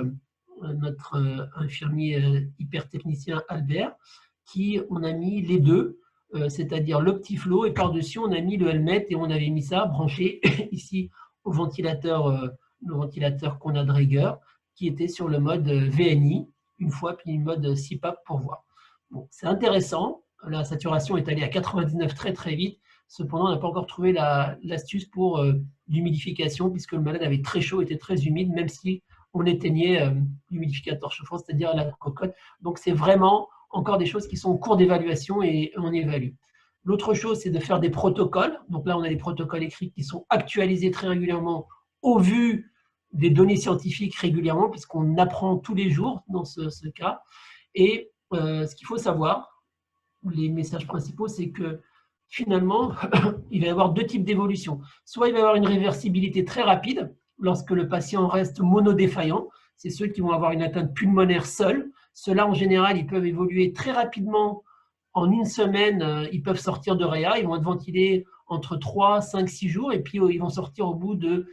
infirmier hypertechnicien Albert, on a mis les deux, c'est-à-dire l'OptiFlow, et par-dessus, on a mis le Helmet et on avait mis ça branché ici au ventilateur, le ventilateur qu'on a de rigueur, qui était sur le mode VNI, une fois, puis le mode CPAP pour voir. Bon, c'est intéressant. La saturation est allée à 99 très très vite. Cependant, on n'a pas encore trouvé l'astuce pour l'humidification, puisque le malade avait très chaud, était très humide, même si on éteignait l'humidificateur chauffant, c'est-à-dire la cocotte. Donc, c'est vraiment encore des choses qui sont en cours d'évaluation et on évalue. L'autre chose, c'est de faire des protocoles. Donc là, on a des protocoles écrits qui sont actualisés très régulièrement au vu des données scientifiques régulièrement, puisqu'on apprend tous les jours dans ce cas. Et ce qu'il faut savoir, les messages principaux, c'est que finalement, il va y avoir 2 types d'évolution. Soit il va y avoir une réversibilité très rapide, lorsque le patient reste monodéfaillant, c'est ceux qui vont avoir une atteinte pulmonaire seule. Ceux-là, en général, ils peuvent évoluer très rapidement. En une semaine, ils peuvent sortir de réa, ils vont être ventilés entre 3, 5, 6 jours, et puis ils vont sortir au bout de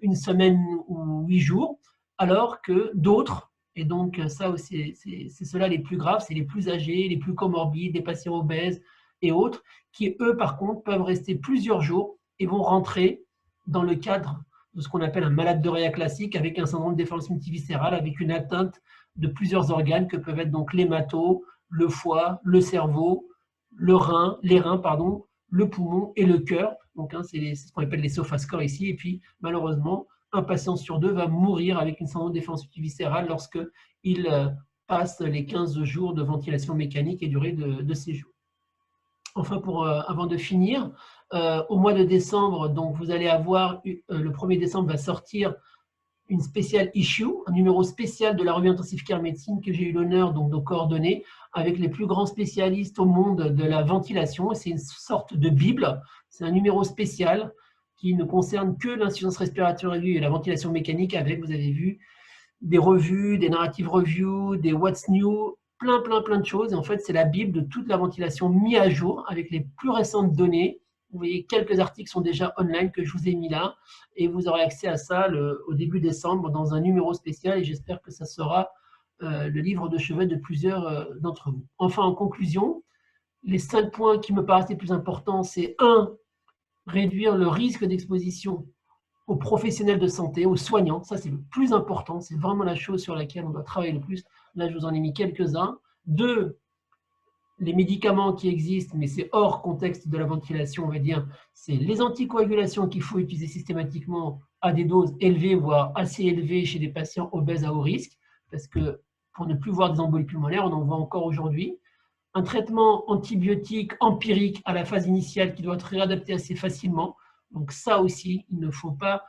une semaine ou 8 jours, alors que d'autres, et donc ça aussi, c'est ceux-là les plus graves, c'est les plus âgés, les plus comorbides, les patients obèses et autres, qui eux, par contre, peuvent rester plusieurs jours et vont rentrer dans le cadre de ce qu'on appelle un malade de réa classique, avec un syndrome de défense multiviscérale, avec une atteinte de plusieurs organes que peuvent être donc l'hémato, le foie, le cerveau, les reins, le poumon et le cœur. Donc, c'est ce qu'on appelle les SOFA scores ici. Et puis, malheureusement, un patient sur 2 va mourir avec une syndrome de défense multiviscérale lorsqu'il passe les 15 jours de ventilation mécanique et durée de séjour. Enfin, avant de finir, au mois de décembre, donc vous allez avoir, le 1er décembre va sortir une spéciale issue, un numéro spécial de la revue Intensive Care Médecine que j'ai eu l'honneur de coordonner avec les plus grands spécialistes au monde de la ventilation. C'est une sorte de bible, c'est un numéro spécial qui ne concerne que l'insuffisance respiratoire aiguë et la ventilation mécanique avec, vous avez vu, des revues, des narrative reviews, des what's new, plein de choses. Et en fait, c'est la bible de toute la ventilation mise à jour avec les plus récentes données. Vous voyez, quelques articles sont déjà online que je vous ai mis là et vous aurez accès à ça au début décembre dans un numéro spécial et j'espère que ça sera le livre de chevet de plusieurs d'entre vous. Enfin, en conclusion, Les 5 points qui me paraissent les plus importants, c'est 1, réduire le risque d'exposition aux professionnels de santé, aux soignants. Ça, c'est le plus important. C'est vraiment la chose sur laquelle on doit travailler le plus. Là, je vous en ai mis quelques-uns. 2, les médicaments qui existent, mais c'est hors contexte de la ventilation, on va dire, c'est les anticoagulations qu'il faut utiliser systématiquement à des doses élevées, voire assez élevées chez des patients obèses à haut risque, parce que pour ne plus voir des embolies pulmonaires, on en voit encore aujourd'hui. Un traitement antibiotique empirique à la phase initiale qui doit être réadapté assez facilement. Donc ça aussi, il ne faut pas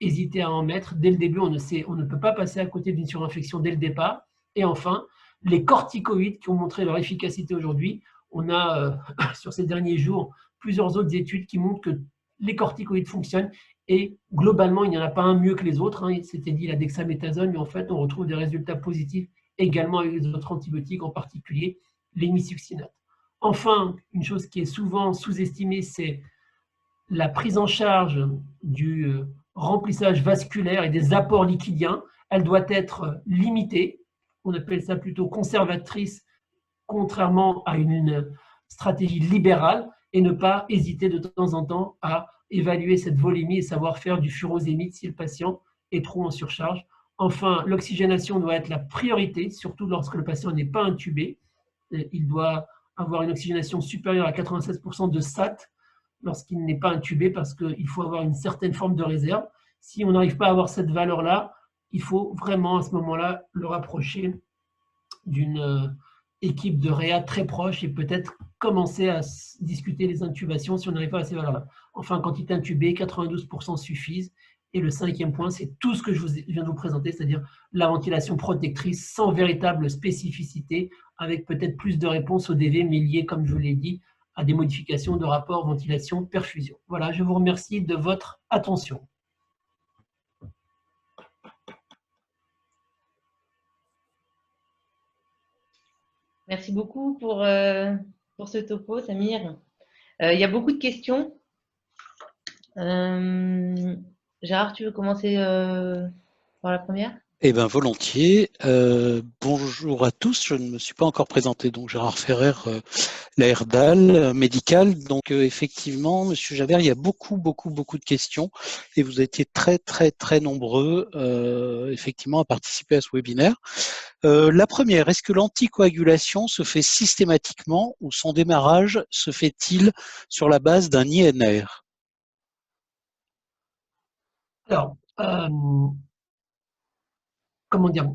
hésiter à en mettre. Dès le début, on ne peut pas passer à côté d'une surinfection dès le départ. Et enfin, les corticoïdes qui ont montré leur efficacité aujourd'hui. On a, sur ces derniers jours, plusieurs autres études qui montrent que les corticoïdes fonctionnent et globalement, il n'y en a pas un mieux que les autres. C'était dit la dexaméthasone, mais en fait, on retrouve des résultats positifs également avec les autres antibiotiques, en particulier les misuccinates. Enfin, une chose qui est souvent sous-estimée, c'est la prise en charge du remplissage vasculaire et des apports liquidiens. Elle doit être limitée. On appelle ça plutôt conservatrice, contrairement à une stratégie libérale, et ne pas hésiter de temps en temps à évaluer cette volémie et savoir faire du furosémide si le patient est trop en surcharge. Enfin, l'oxygénation doit être la priorité, surtout lorsque le patient n'est pas intubé. Il doit avoir une oxygénation supérieure à 96% de SAT lorsqu'il n'est pas intubé, parce qu'il faut avoir une certaine forme de réserve. Si on n'arrive pas à avoir cette valeur-là, il faut vraiment à ce moment-là le rapprocher d'une équipe de réa très proche et peut-être commencer à discuter les intubations si on n'arrive pas à ces valeurs-là. Enfin, quantité intubée, 92% suffisent. Et le 5e point, c'est tout ce que je viens de vous présenter, c'est-à-dire la ventilation protectrice sans véritable spécificité, avec peut-être plus de réponses au DV, mais liées, comme je vous l'ai dit, à des modifications de rapport ventilation-perfusion. Voilà, je vous remercie de votre attention. Merci beaucoup pour ce topo, Samir. Il y a beaucoup de questions. Gérard, tu veux commencer par la première? Eh bien, volontiers. Bonjour à tous. Je ne me suis pas encore présenté. Donc, Gérard Ferrer, la RDAL médicale. Donc, effectivement, Monsieur Javert, il y a beaucoup de questions et vous étiez très nombreux, effectivement, à participer à ce webinaire. La première, est-ce que l'anticoagulation se fait systématiquement ou son démarrage se fait-il sur la base d'un INR? Alors, comment dire,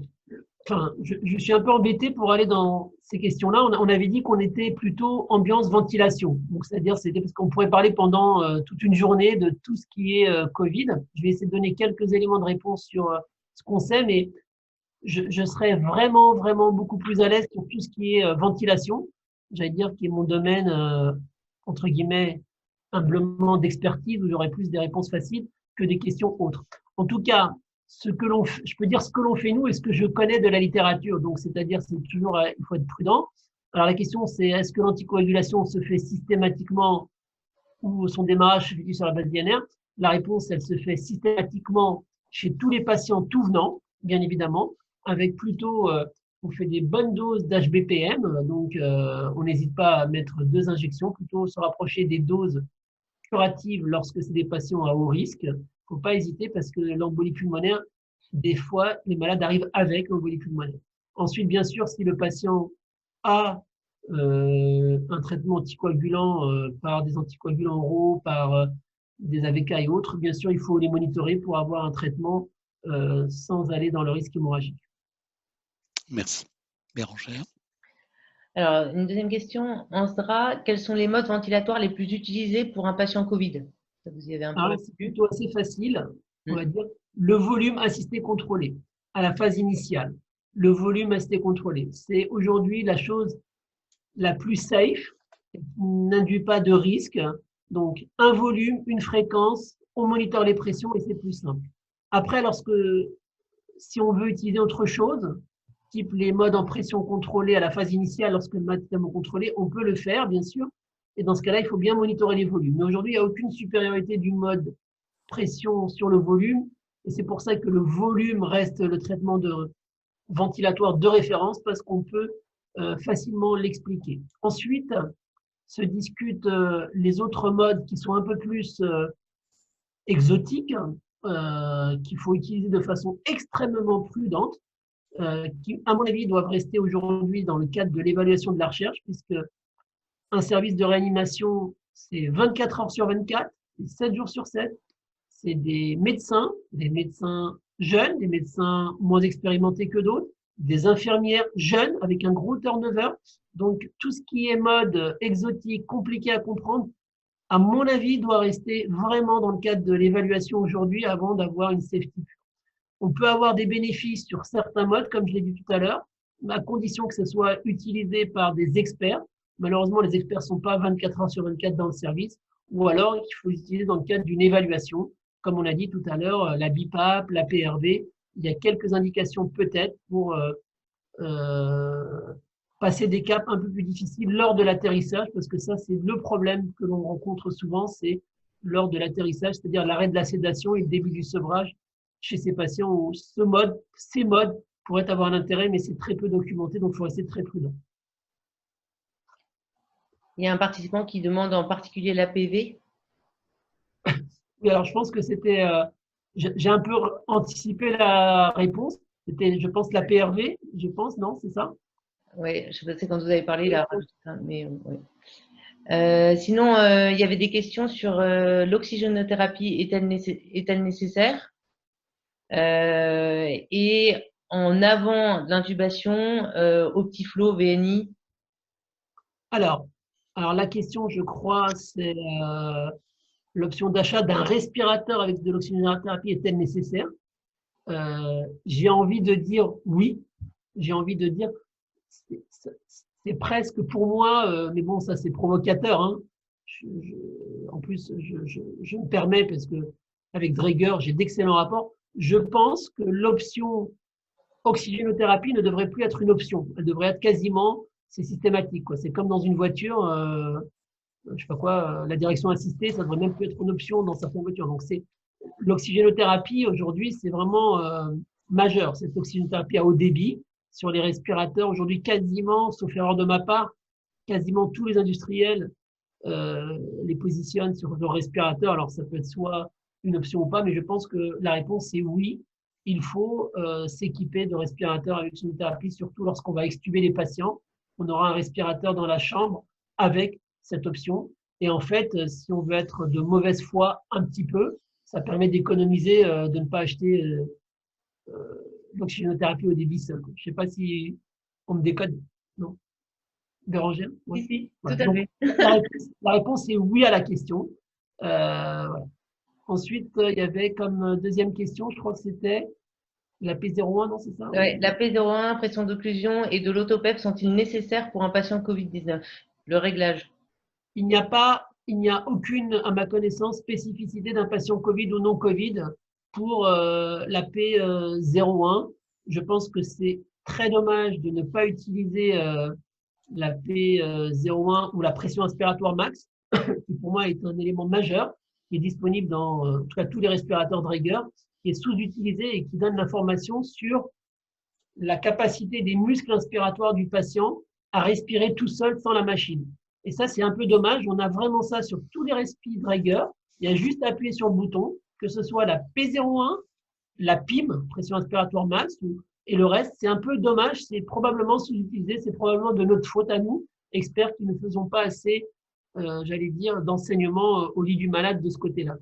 enfin, je suis un peu embêté pour aller dans ces questions-là. On avait dit qu'on était plutôt ambiance ventilation. Donc, c'est-à-dire, c'était parce qu'on pourrait parler pendant toute une journée de tout ce qui est Covid. Je vais essayer de donner quelques éléments de réponse sur ce qu'on sait, mais je serais vraiment beaucoup plus à l'aise sur tout ce qui est ventilation. J'allais dire qui est mon domaine, entre guillemets, humblement d'expertise, où j'aurais plus des réponses faciles que des questions autres. En tout cas, je peux dire ce que l'on fait nous et ce que je connais de la littérature. Donc, c'est-à-dire, c'est toujours, il faut être prudent. Alors, la question, c'est est-ce que l'anticoagulation se fait systématiquement ou son démarrage se fait sur la base d'INR? La réponse, elle se fait systématiquement chez tous les patients tout venant, bien évidemment, avec plutôt, on fait des bonnes doses d'HBPM, donc on n'hésite pas à mettre 2 injections, plutôt se rapprocher des doses curatives lorsque c'est des patients à haut risque. Il ne faut pas hésiter parce que l'embolie pulmonaire, des fois, les malades arrivent avec l'embolie pulmonaire. Ensuite, bien sûr, si le patient a un traitement anticoagulant par des anticoagulants oraux, par des AVK et autres, bien sûr, il faut les monitorer pour avoir un traitement sans aller dans le risque hémorragique. Merci. Bérangère. Alors, une deuxième question. En SDRA, quels sont les modes ventilatoires les plus utilisés pour un patient Covid? Vous y avez un peu c'est plutôt assez facile, on va dire. Le volume assisté contrôlé à la phase initiale. Le volume assisté contrôlé. C'est aujourd'hui la chose la plus safe, qui n'induit pas de risque. Donc, un volume, une fréquence, on monitor les pressions et c'est plus simple. Après, si on veut utiliser autre chose, type les modes en pression contrôlée à la phase initiale, lorsque le médicament est contrôlé, on peut le faire, bien sûr. Et dans ce cas-là, il faut bien monitorer les volumes. Mais aujourd'hui, il n'y a aucune supériorité du mode pression sur le volume. Et c'est pour ça que le volume reste le traitement ventilatoire de référence, parce qu'on peut facilement l'expliquer. Ensuite, se discutent les autres modes qui sont un peu plus exotiques, qu'il faut utiliser de façon extrêmement prudente, qui, à mon avis, doivent rester aujourd'hui dans le cadre de l'évaluation de la recherche, puisque un service de réanimation, c'est 24 heures sur 24, c'est 7 jours sur 7. C'est des médecins jeunes, des médecins moins expérimentés que d'autres, des infirmières jeunes avec un gros turnover. Donc, tout ce qui est mode exotique, compliqué à comprendre, à mon avis, doit rester vraiment dans le cadre de l'évaluation aujourd'hui avant d'avoir une safety. On peut avoir des bénéfices sur certains modes, comme je l'ai dit tout à l'heure, à condition que ce soit utilisé par des experts. Malheureusement, les experts ne sont pas 24 heures sur 24 dans le service, ou alors il faut l'utiliser dans le cadre d'une évaluation. Comme on a dit tout à l'heure, la BIPAP, la PRV, il y a quelques indications peut-être pour passer des caps un peu plus difficiles lors de l'atterrissage, parce que ça, c'est le problème que l'on rencontre souvent, c'est lors de l'atterrissage, c'est-à-dire l'arrêt de la sédation et le début du sevrage chez ces patients où ces modes pourraient avoir un intérêt, mais c'est très peu documenté, donc il faut rester très prudent. Il y a un participant qui demande en particulier l'APV. Oui, alors je pense que c'était, j'ai un peu anticipé la réponse. C'était, je pense, la PRV, je pense, non, c'est ça? Oui, je sais quand vous avez parlé, là, mais oui. Sinon, il y avait des questions sur l'oxygénothérapie est-elle nécessaire? Et en avant l'intubation, Optiflow, VNI. Alors, la question, je crois, c'est l'option d'achat d'un respirateur avec de l'oxygénothérapie est-elle nécessaire? J'ai envie de dire oui. J'ai envie de dire c'est presque pour moi, mais bon, ça c'est provocateur. Hein. En plus, je me permets parce que avec Draeger, j'ai d'excellents rapports. Je pense que l'option oxygénothérapie ne devrait plus être une option. Elle devrait être quasiment, c'est systématique. C'est comme dans une voiture, je sais pas quoi, la direction assistée, ça devrait même plus être une option dans certaines voitures. Donc c'est l'oxygénothérapie aujourd'hui, c'est vraiment majeur. Cette oxygénothérapie à haut débit sur les respirateurs aujourd'hui, quasiment, sauf erreur de ma part, quasiment tous les industriels les positionnent sur leur respirateur. Alors ça peut être soit une option ou pas, mais je pense que la réponse est oui. Il faut s'équiper de respirateurs avec oxygénothérapie, surtout lorsqu'on va extuber les patients. On aura un respirateur dans la chambre avec cette option. Et en fait, si on veut être de mauvaise foi un petit peu, ça permet d'économiser, de ne pas acheter l'oxygénothérapie au débit seul. Je ne sais pas si on me décode. Non? Bérangère? Ouais. Si, voilà. tout à fait. La réponse est oui à la question. Voilà. Ensuite, il y avait comme deuxième question, je crois que c'était la P01, non, c'est ça? Ouais, la P01, pression d'occlusion et de l'autopep sont-ils nécessaires pour un patient Covid-19? Le réglage. Il n'y a aucune, à ma connaissance, spécificité d'un patient Covid ou non Covid pour la P01. Je pense que c'est très dommage de ne pas utiliser la P01 ou la pression inspiratoire max, qui pour moi est un élément majeur, qui est disponible dans en tout cas tous les respirateurs Draeger, qui est sous-utilisé et qui donne l'information sur la capacité des muscles inspiratoires du patient à respirer tout seul sans la machine. Et ça, c'est un peu dommage. On a vraiment ça sur tous les respi Draeger. Il y a juste à appuyer sur le bouton, que ce soit la P01, la PIM, pression inspiratoire max, et le reste, c'est un peu dommage. C'est probablement sous-utilisé. C'est probablement de notre faute à nous, experts qui ne faisons pas assez, j'allais dire, d'enseignement au lit du malade de ce côté-là.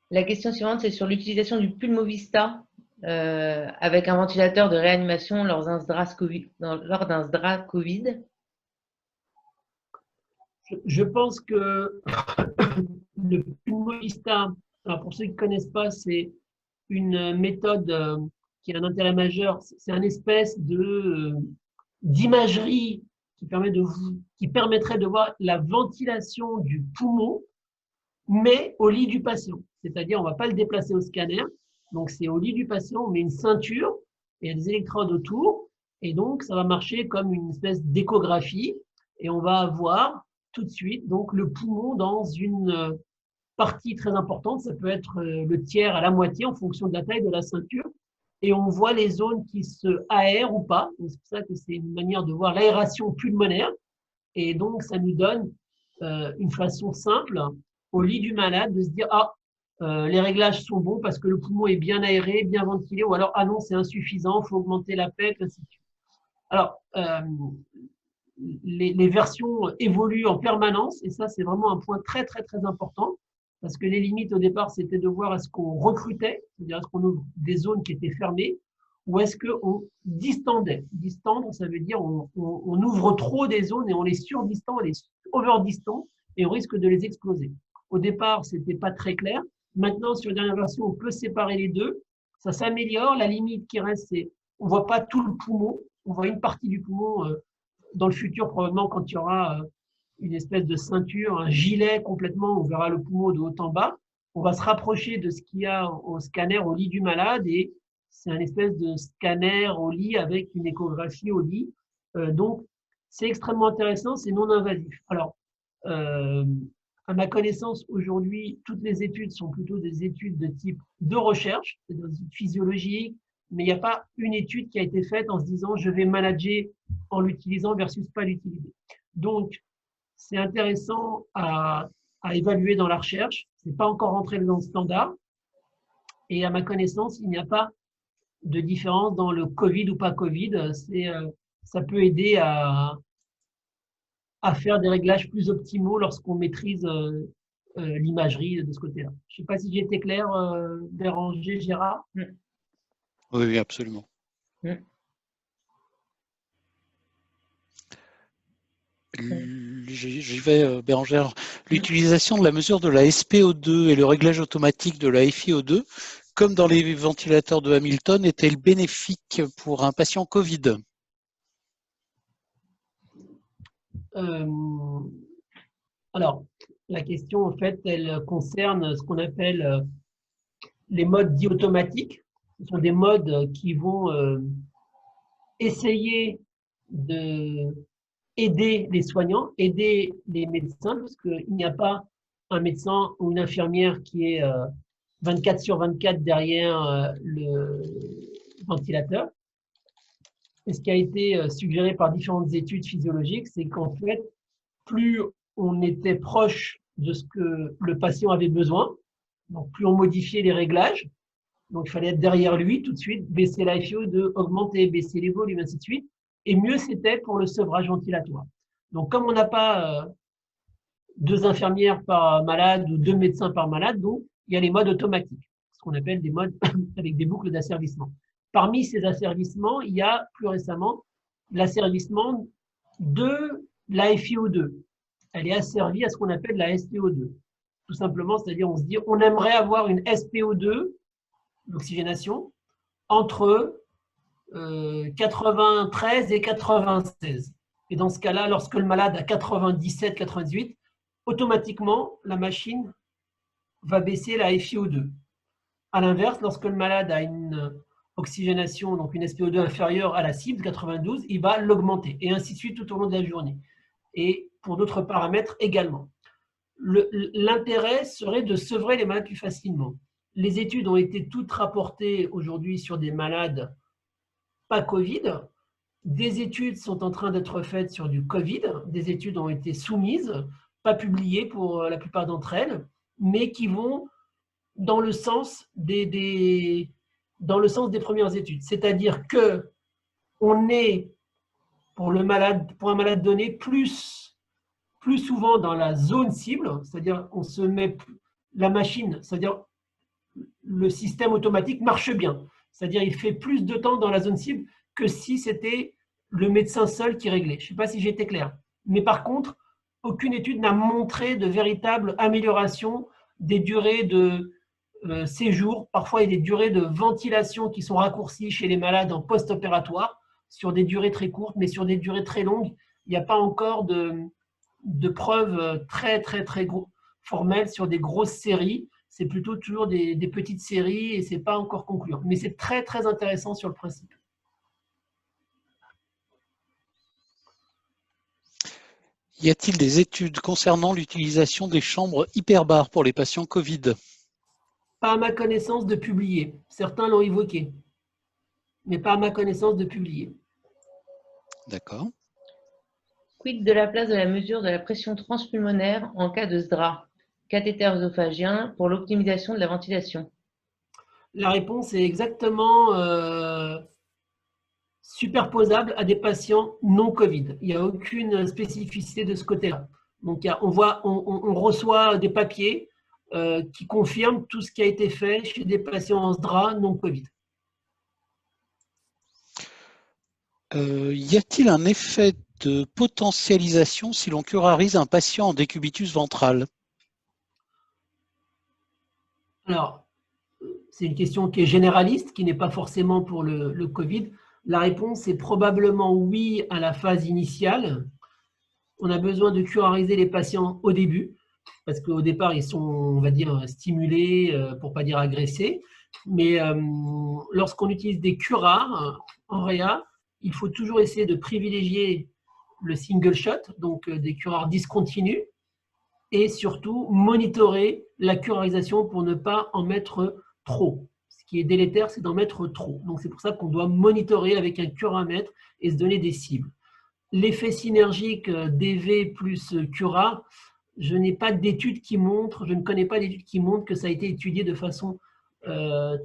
La question suivante, c'est sur l'utilisation du Pulmovista avec un ventilateur de réanimation lors d'un SDRA Covid. Je pense que le Pulmovista, alors pour ceux qui ne connaissent pas, c'est une méthode qui a un intérêt majeur. C'est un espèce d'imagerie qui permettrait de voir la ventilation du poumon, mais au lit du patient. C'est-à-dire, on ne va pas le déplacer au scanner. Donc, c'est au lit du patient, on met une ceinture et il y a des électrodes autour. Et donc, ça va marcher comme une espèce d'échographie. Et on va avoir tout de suite donc le poumon dans une partie très importante. Ça peut être le tiers à la moitié en fonction de la taille de la ceinture. et on voit les zones qui se aèrent ou pas. C'est pour ça que c'est une manière de voir l'aération pulmonaire. Et donc, ça nous donne une façon simple au lit du malade de se dire, ah, les réglages sont bons parce que le poumon est bien aéré, bien ventilé, ou alors, ah non, c'est insuffisant, il faut augmenter la PEC, ainsi de suite. Alors, les versions évoluent en permanence, et ça, c'est vraiment un point très, très, très important, parce que les limites au départ, c'était de voir est-ce qu'on recrutait, c'est-à-dire est-ce qu'on ouvre des zones qui étaient fermées, ou est-ce qu'on distendait. Distendre, ça veut dire on ouvre trop des zones et on les surdistend, on les overdistend, et on risque de les exploser. Au départ, ce n'était pas très clair. Maintenant, sur la dernière version, on peut séparer les deux. Ça s'améliore. La limite qui reste, c'est on ne voit pas tout le poumon, on voit une partie du poumon dans le futur, probablement quand il y aura une espèce de ceinture, un gilet complètement, on verra le poumon de haut en bas. On va se rapprocher de ce qu'il y a au scanner au lit du malade et c'est un espèce de scanner au lit avec une échographie au lit. Donc, c'est extrêmement intéressant, c'est non invasif. Alors, à ma connaissance, aujourd'hui, toutes les études sont plutôt des études de type de recherche, des études physiologiques, mais il n'y a pas une étude qui a été faite en se disant je vais manager en l'utilisant versus pas l'utiliser. Donc, c'est intéressant à évaluer dans la recherche. Ce n'est pas encore rentré dans le standard. Et à ma connaissance, il n'y a pas de différence dans le Covid ou pas Covid. Ça peut aider à faire des réglages plus optimaux lorsqu'on maîtrise l'imagerie de ce côté-là. Je ne sais pas si j'ai été clair, Béranger, Gérard. Oui, absolument. J'y vais, Bérangère. L'utilisation de la mesure de la SpO2 et le réglage automatique de la FiO2, comme dans les ventilateurs de Hamilton, est-elle bénéfique pour un patient Covid? Alors, la question, en fait, elle concerne ce qu'on appelle les modes dits automatiques. Ce sont des modes qui vont essayer de aider les soignants, aider les médecins, parce qu'il n'y a pas un médecin ou une infirmière qui est 24/24 derrière le ventilateur. Et ce qui a été suggéré par différentes études physiologiques, c'est qu'en fait, plus on était proche de ce que le patient avait besoin, donc plus on modifiait les réglages, donc il fallait être derrière lui tout de suite, baisser la FiO2, augmenter, baisser les volumes, ainsi de suite, et mieux c'était pour le sevrage ventilatoire. Donc comme on n'a pas 2 infirmières par malade ou 2 médecins par malade, donc il y a les modes automatiques, ce qu'on appelle des modes avec des boucles d'asservissement. Parmi ces asservissements, il y a plus récemment l'asservissement de la FiO2. Elle est asservie à ce qu'on appelle la SpO2. Tout simplement, c'est-à-dire on se dit on aimerait avoir une SpO2, l'oxygénation, entre 93 et 96. Et dans ce cas-là, lorsque le malade a 97, 98, automatiquement, la machine va baisser la FiO2. À l'inverse, lorsque le malade a une oxygénation, donc une SpO2 inférieure à la cible, 92, il va l'augmenter, et ainsi de suite tout au long de la journée. Et pour d'autres paramètres également. L'intérêt serait de sevrer les malades plus facilement. Les études ont été toutes rapportées aujourd'hui sur des malades pas Covid. Des études sont en train d'être faites sur du Covid. Des études ont été soumises, pas publiées pour la plupart d'entre elles, mais qui vont dans le sens des premières études. C'est-à-dire qu'on est, pour un malade donné, plus souvent dans la zone cible, c'est-à-dire on se met la machine, c'est-à-dire le système automatique marche bien. C'est-à-dire il fait plus de temps dans la zone cible que si c'était le médecin seul qui réglait. Je ne sais pas si j'ai été clair. Mais par contre, aucune étude n'a montré de véritable amélioration des durées de séjour. Parfois, il y a des durées de ventilation qui sont raccourcies chez les malades en post-opératoire sur des durées très courtes, mais sur des durées très longues, il n'y a pas encore de preuves très, très, très formelles sur des grosses séries. C'est plutôt toujours des petites séries et ce n'est pas encore concluant. Mais c'est très, très intéressant sur le principe. Y a-t-il des études concernant l'utilisation des chambres hyperbares pour les patients Covid? Pas à ma connaissance de publier. Certains l'ont évoqué. mais pas à ma connaissance de publié. D'accord. Quid de la place de la mesure de la pression transpulmonaire en cas de SDRA, cathéter œsophagien, pour l'optimisation de la ventilation? La réponse est exactement superposable à des patients non Covid. Il n'y a aucune spécificité de ce côté-là. Donc, on reçoit des papiers qui confirment tout ce qui a été fait chez des patients en SDRA non Covid. Y a-t-il un effet de potentialisation si l'on curarise un patient en décubitus ventral? Alors, c'est une question qui est généraliste, qui n'est pas forcément pour le Covid. La réponse est probablement oui à la phase initiale. On a besoin de curariser les patients au début, parce qu'au départ, ils sont, on va dire, stimulés, pour ne pas dire agressés. Mais lorsqu'on utilise des curares en réa, il faut toujours essayer de privilégier le single shot, donc des curares discontinus, et surtout monitorer la curarisation pour ne pas en mettre trop. Ce qui est délétère, c'est d'en mettre trop. Donc c'est pour ça qu'on doit monitorer avec un curamètre et se donner des cibles. L'effet synergique DV plus cura, je n'ai pas d'études qui montrent, je ne connais pas d'études qui montrent que ça a été étudié de façon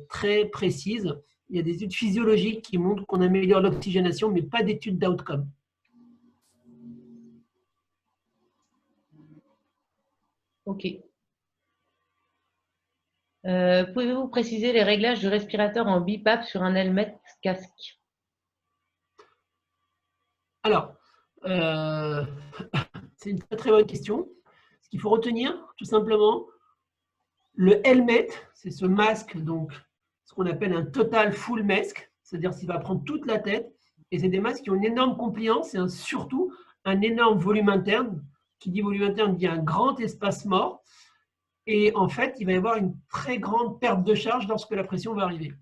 très précise. Il y a des études physiologiques qui montrent qu'on améliore l'oxygénation, mais pas d'études d'outcome. Ok. Pouvez-vous préciser les réglages du respirateur en BiPAP sur un helmet casque? Alors, c'est une très très bonne question. Ce qu'il faut retenir, tout simplement, le helmet, c'est ce masque, donc ce qu'on appelle un total full mask, c'est-à-dire qu'il va prendre toute la tête, et c'est des masques qui ont une énorme compliance et surtout un énorme volume interne. Qui dit volume interne dit un grand espace mort, et en fait, il va y avoir une très grande perte de charge lorsque la pression va arriver.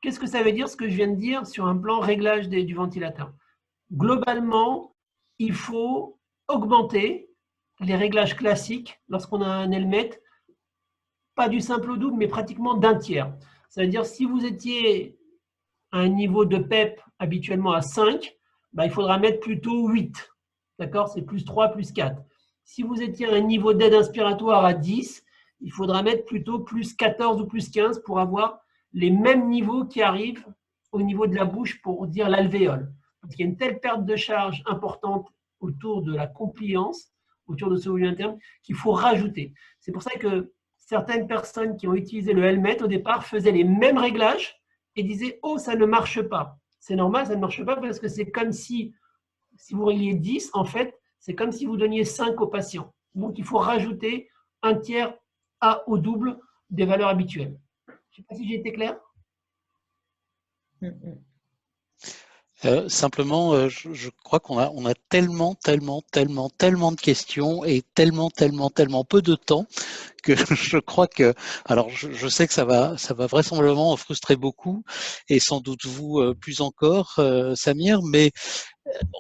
Qu'est-ce que ça veut dire, ce que je viens de dire sur un plan réglage du ventilateur? Globalement, il faut augmenter les réglages classiques lorsqu'on a un helmet, pas du simple au double, mais pratiquement d'un tiers. Ça veut dire si vous étiez à un niveau de PEP habituellement à 5, il faudra mettre plutôt 8. D'accord? C'est plus 3, plus 4. Si vous étiez à un niveau d'aide inspiratoire à 10, il faudra mettre plutôt plus 14 ou plus 15 pour avoir les mêmes niveaux qui arrivent au niveau de la bouche pour dire l'alvéole. Parce qu'il y a une telle perte de charge importante autour de la compliance, autour de ce volume interne, qu'il faut rajouter. C'est pour ça que certaines personnes qui ont utilisé le helmet au départ faisaient les mêmes réglages et disaient « Oh, ça ne marche pas ». C'est normal, ça ne marche pas parce que c'est comme si vous régliez 10, en fait, c'est comme si vous donniez 5 au patient. Donc, il faut rajouter un tiers au double des valeurs habituelles. Je ne sais pas si j'ai été clair. Simplement, je crois qu'on a tellement de questions et tellement peu de temps que je crois que, alors je sais que ça va vraisemblablement frustrer beaucoup et sans doute vous plus encore, Samir, mais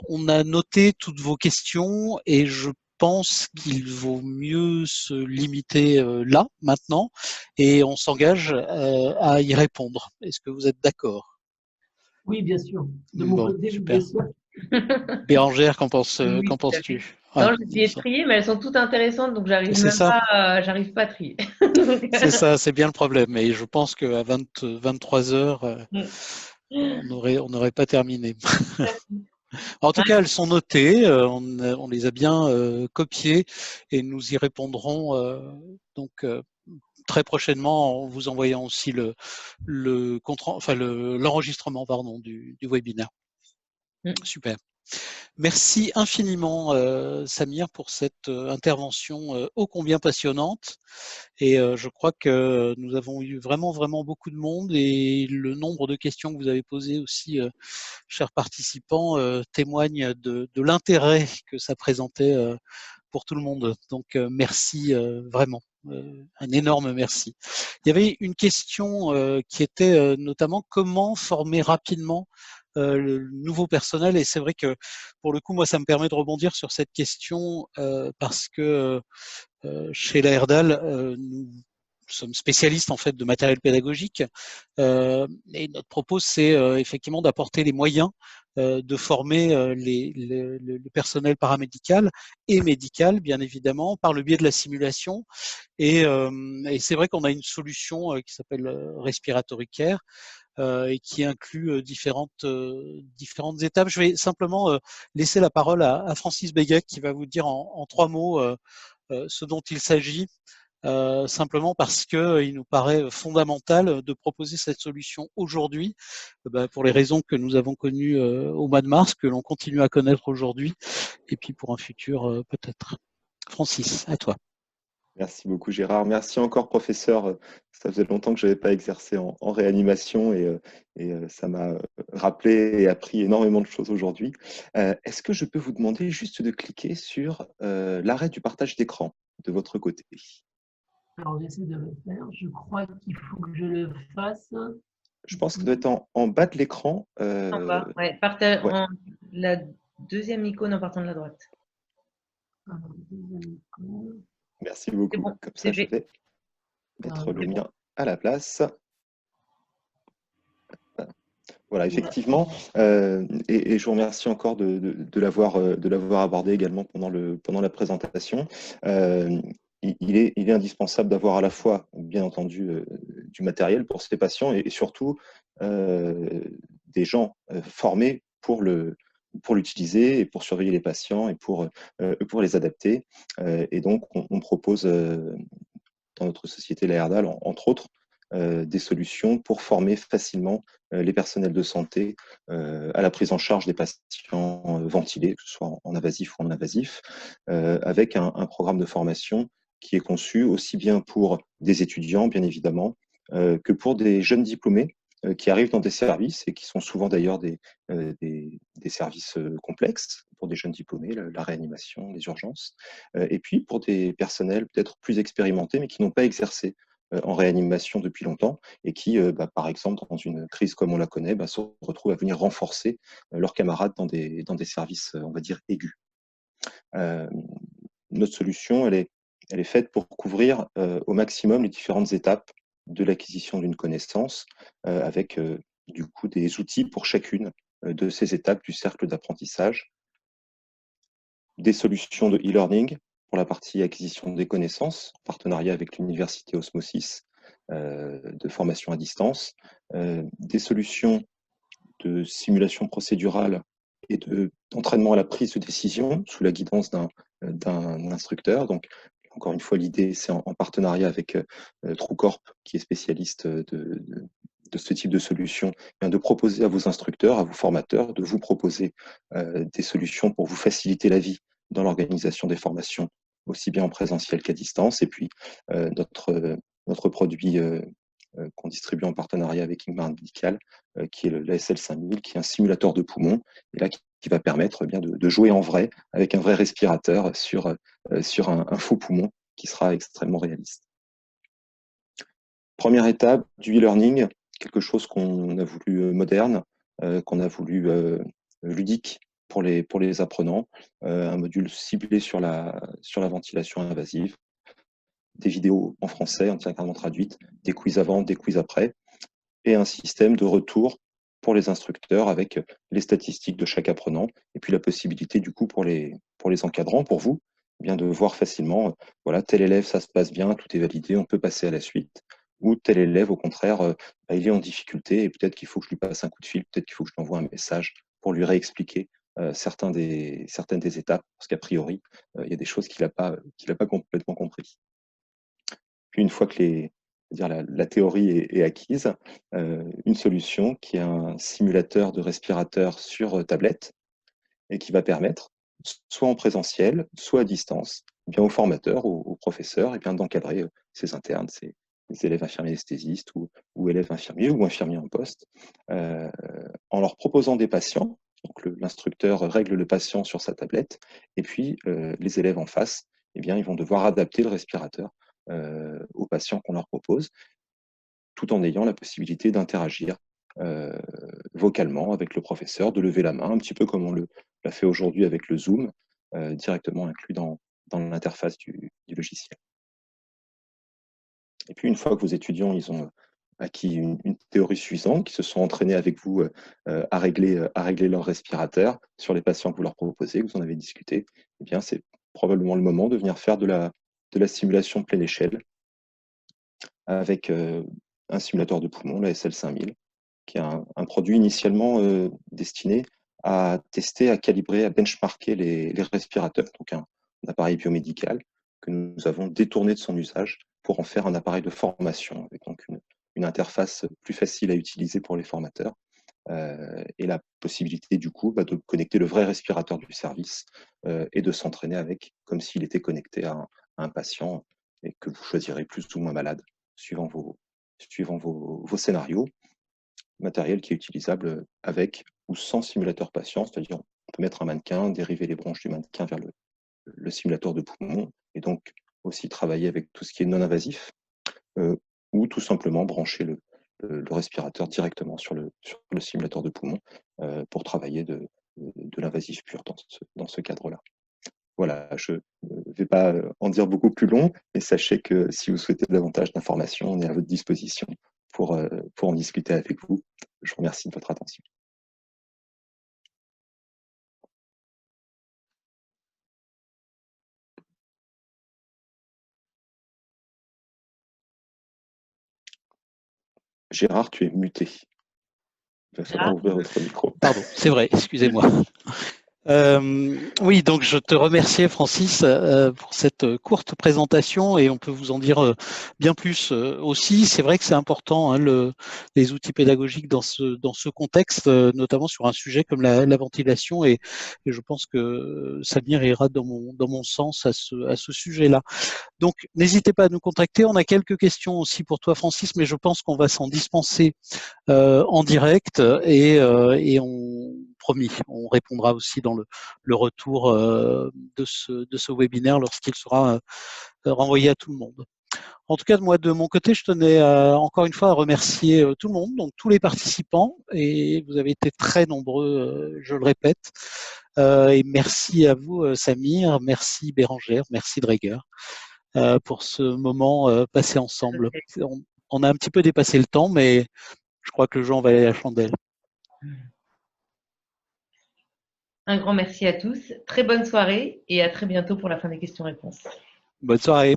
on a noté toutes vos questions et je pense qu'il vaut mieux se limiter là, maintenant, et on s'engage à y répondre. Est-ce que vous êtes d'accord? Oui, bien sûr. De mon Bon, côté, super. bien sûr. Bérangère, qu'en Oui, penses-tu? Non, Ouais, j'ai essayé de trier, mais elles sont toutes intéressantes, donc j'arrive pas à trier. C'est ça, c'est bien le problème. Et je pense qu'à 23 heures, on n'aurait pas terminé. En tout cas, elles sont notées, on les a bien copiées et nous y répondrons donc très prochainement en vous envoyant aussi l'enregistrement du webinaire. Super. Merci infiniment, Samir, pour cette intervention ô combien passionnante. Et je crois que nous avons eu vraiment beaucoup de monde et le nombre de questions que vous avez posées aussi, chers participants, témoigne de l'intérêt que ça présentait pour tout le monde. Donc, merci vraiment. Un énorme merci. Il y avait une question qui était notamment comment former rapidement le nouveau personnel, et c'est vrai que pour le coup, moi, ça me permet de rebondir sur cette question parce que chez la Herdal, nous sommes spécialistes en fait de matériel pédagogique, et notre propos c'est effectivement d'apporter les moyens de former le personnel paramédical et médical, bien évidemment, par le biais de la simulation. Et c'est vrai qu'on a une solution qui s'appelle Respiratory Care, et qui inclut différentes étapes. Je vais simplement laisser la parole à Francis Béguec qui va vous dire en 3 mots ce dont il s'agit, simplement parce qu'il nous paraît fondamental de proposer cette solution aujourd'hui, pour les raisons que nous avons connues au mois de mars, que l'on continue à connaître aujourd'hui, et puis pour un futur peut-être. Francis, à toi. Merci beaucoup Gérard. Merci encore professeur. Ça faisait longtemps que je n'avais pas exercé en réanimation et ça m'a rappelé et appris énormément de choses aujourd'hui. Est-ce que je peux vous demander juste de cliquer sur l'arrêt du partage d'écran de votre côté? Alors, j'essaie de le faire. Je crois qu'il faut que je le fasse. Je pense que ça doit être en bas de l'écran. En bas, ouais. La deuxième icône en partant de la droite. Alors, deuxième icône. Merci beaucoup. Bon, comme ça, je vais mettre le mien à la place. Voilà, effectivement, et je vous remercie encore de l'avoir abordé également pendant la présentation. Il est indispensable d'avoir à la fois, bien entendu, du matériel pour ces patients et surtout des gens formés pour l'utiliser et pour surveiller les patients et pour les adapter. Et donc, on propose dans notre société, la Herdal, entre autres, des solutions pour former facilement les personnels de santé à la prise en charge des patients ventilés, que ce soit en invasif ou en invasif, avec un programme de formation qui est conçu aussi bien pour des étudiants, bien évidemment, que pour des jeunes diplômés qui arrivent dans des services et qui sont souvent d'ailleurs des services complexes pour des jeunes diplômés, la réanimation, les urgences, et puis pour des personnels peut-être plus expérimentés mais qui n'ont pas exercé en réanimation depuis longtemps et qui, par exemple, dans une crise comme on la connaît, se retrouvent à venir renforcer leurs camarades dans des services, on va dire, aigus. Notre solution, elle est faite pour couvrir au maximum les différentes étapes de l'acquisition d'une connaissance, avec du coup des outils pour chacune de ces étapes du cercle d'apprentissage, des solutions de e-learning pour la partie acquisition des connaissances, en partenariat avec l'université Osmosis, de formation à distance, des solutions de simulation procédurale et d'entraînement à la prise de décision sous la guidance d'un instructeur. Donc, encore une fois, l'idée, c'est en partenariat avec TrueCorp, qui est spécialiste de ce type de solution, de proposer à vos instructeurs, à vos formateurs, de vous proposer des solutions pour vous faciliter la vie dans l'organisation des formations, aussi bien en présentiel qu'à distance. Et puis, notre produit qu'on distribue en partenariat avec Ingmar Medical, qui est l'ASL 5000, qui est un simulateur de poumon, et là qui va permettre bien de jouer en vrai, avec un vrai respirateur sur un faux poumon qui sera extrêmement réaliste. Première étape du e-learning, quelque chose qu'on a voulu moderne, qu'on a voulu ludique pour les apprenants, un module ciblé sur la ventilation invasive, des vidéos en français entièrement traduites, des quiz avant, des quiz après, et un système de retour pour les instructeurs avec les statistiques de chaque apprenant, et puis la possibilité du coup pour les encadrants, pour vous, bien de voir facilement, voilà, tel élève, ça se passe bien, tout est validé, on peut passer à la suite, ou tel élève, au contraire, il est en difficulté, et peut-être qu'il faut que je lui passe un coup de fil, peut-être qu'il faut que je lui envoie un message pour lui réexpliquer certaines des étapes, parce qu'a priori, il y a des choses qu'il n'a pas complètement compris. Puis une fois que la théorie est acquise, une solution qui est un simulateur de respirateur sur tablette et qui va permettre, soit en présentiel, soit à distance, bien aux formateurs, aux professeurs, et bien d'encadrer ses internes, ses élèves infirmiers anesthésistes ou élèves infirmiers ou infirmiers en poste, en leur proposant des patients. Donc l'instructeur règle le patient sur sa tablette, et puis les élèves en face, eh bien, ils vont devoir adapter le respirateur aux patients qu'on leur propose, tout en ayant la possibilité d'interagir vocalement avec le professeur, de lever la main, un petit peu comme on l'a fait aujourd'hui avec le Zoom, directement inclus dans l'interface du logiciel. Et puis, une fois que vos étudiants ils ont acquis une théorie suffisante, qui se sont entraînés avec vous à régler leur respirateur sur les patients que vous leur proposez, que vous en avez discuté, eh bien, c'est probablement le moment de venir faire de la simulation pleine échelle avec un simulateur de poumon, la SL5000, qui est un produit initialement destiné à tester, à calibrer, à benchmarker les respirateurs, donc un appareil biomédical que nous avons détourné de son usage pour en faire un appareil de formation, avec donc une interface plus facile à utiliser pour les formateurs, et la possibilité du coup de connecter le vrai respirateur du service et de s'entraîner avec, comme s'il était connecté à un patient et que vous choisirez plus ou moins malade, suivant vos scénarios. Matériel qui est utilisable avec ou sans simulateur patient, c'est-à-dire on peut mettre un mannequin, dériver les bronches du mannequin vers le simulateur de poumon, et donc aussi travailler avec tout ce qui est non-invasif, ou tout simplement brancher le respirateur directement sur le simulateur de poumon pour travailler de l'invasif pur dans ce cadre-là. Voilà, je ne vais pas en dire beaucoup plus long, mais sachez que si vous souhaitez davantage d'informations, on est à votre disposition pour en discuter avec vous. Je vous remercie de votre attention. Gérard, tu es muté. Il va falloir ouvrir votre micro. Pardon, c'est vrai, excusez-moi. Oui, donc je te remerciais, Francis, pour cette courte présentation, et on peut vous en dire bien plus aussi. C'est vrai que c'est important, hein, les outils pédagogiques dans ce contexte, notamment sur un sujet comme la ventilation, et je pense que Samir ira dans mon sens à ce sujet-là. Donc, n'hésitez pas à nous contacter. On a quelques questions aussi pour toi, Francis, mais je pense qu'on va s'en dispenser en direct, et promis, on répondra aussi dans le retour de ce webinaire lorsqu'il sera renvoyé à tout le monde. En tout cas, moi, de mon côté, je tenais encore une fois à remercier tout le monde, donc tous les participants, et vous avez été très nombreux, je le répète. Et merci à vous, Samir, merci Bérangère, merci Dreger, pour ce moment passé ensemble. On a un petit peu dépassé le temps, mais je crois que le jeu en valait la chandelle. Un grand merci à tous. Très bonne soirée et à très bientôt pour la fin des questions-réponses. Bonne soirée.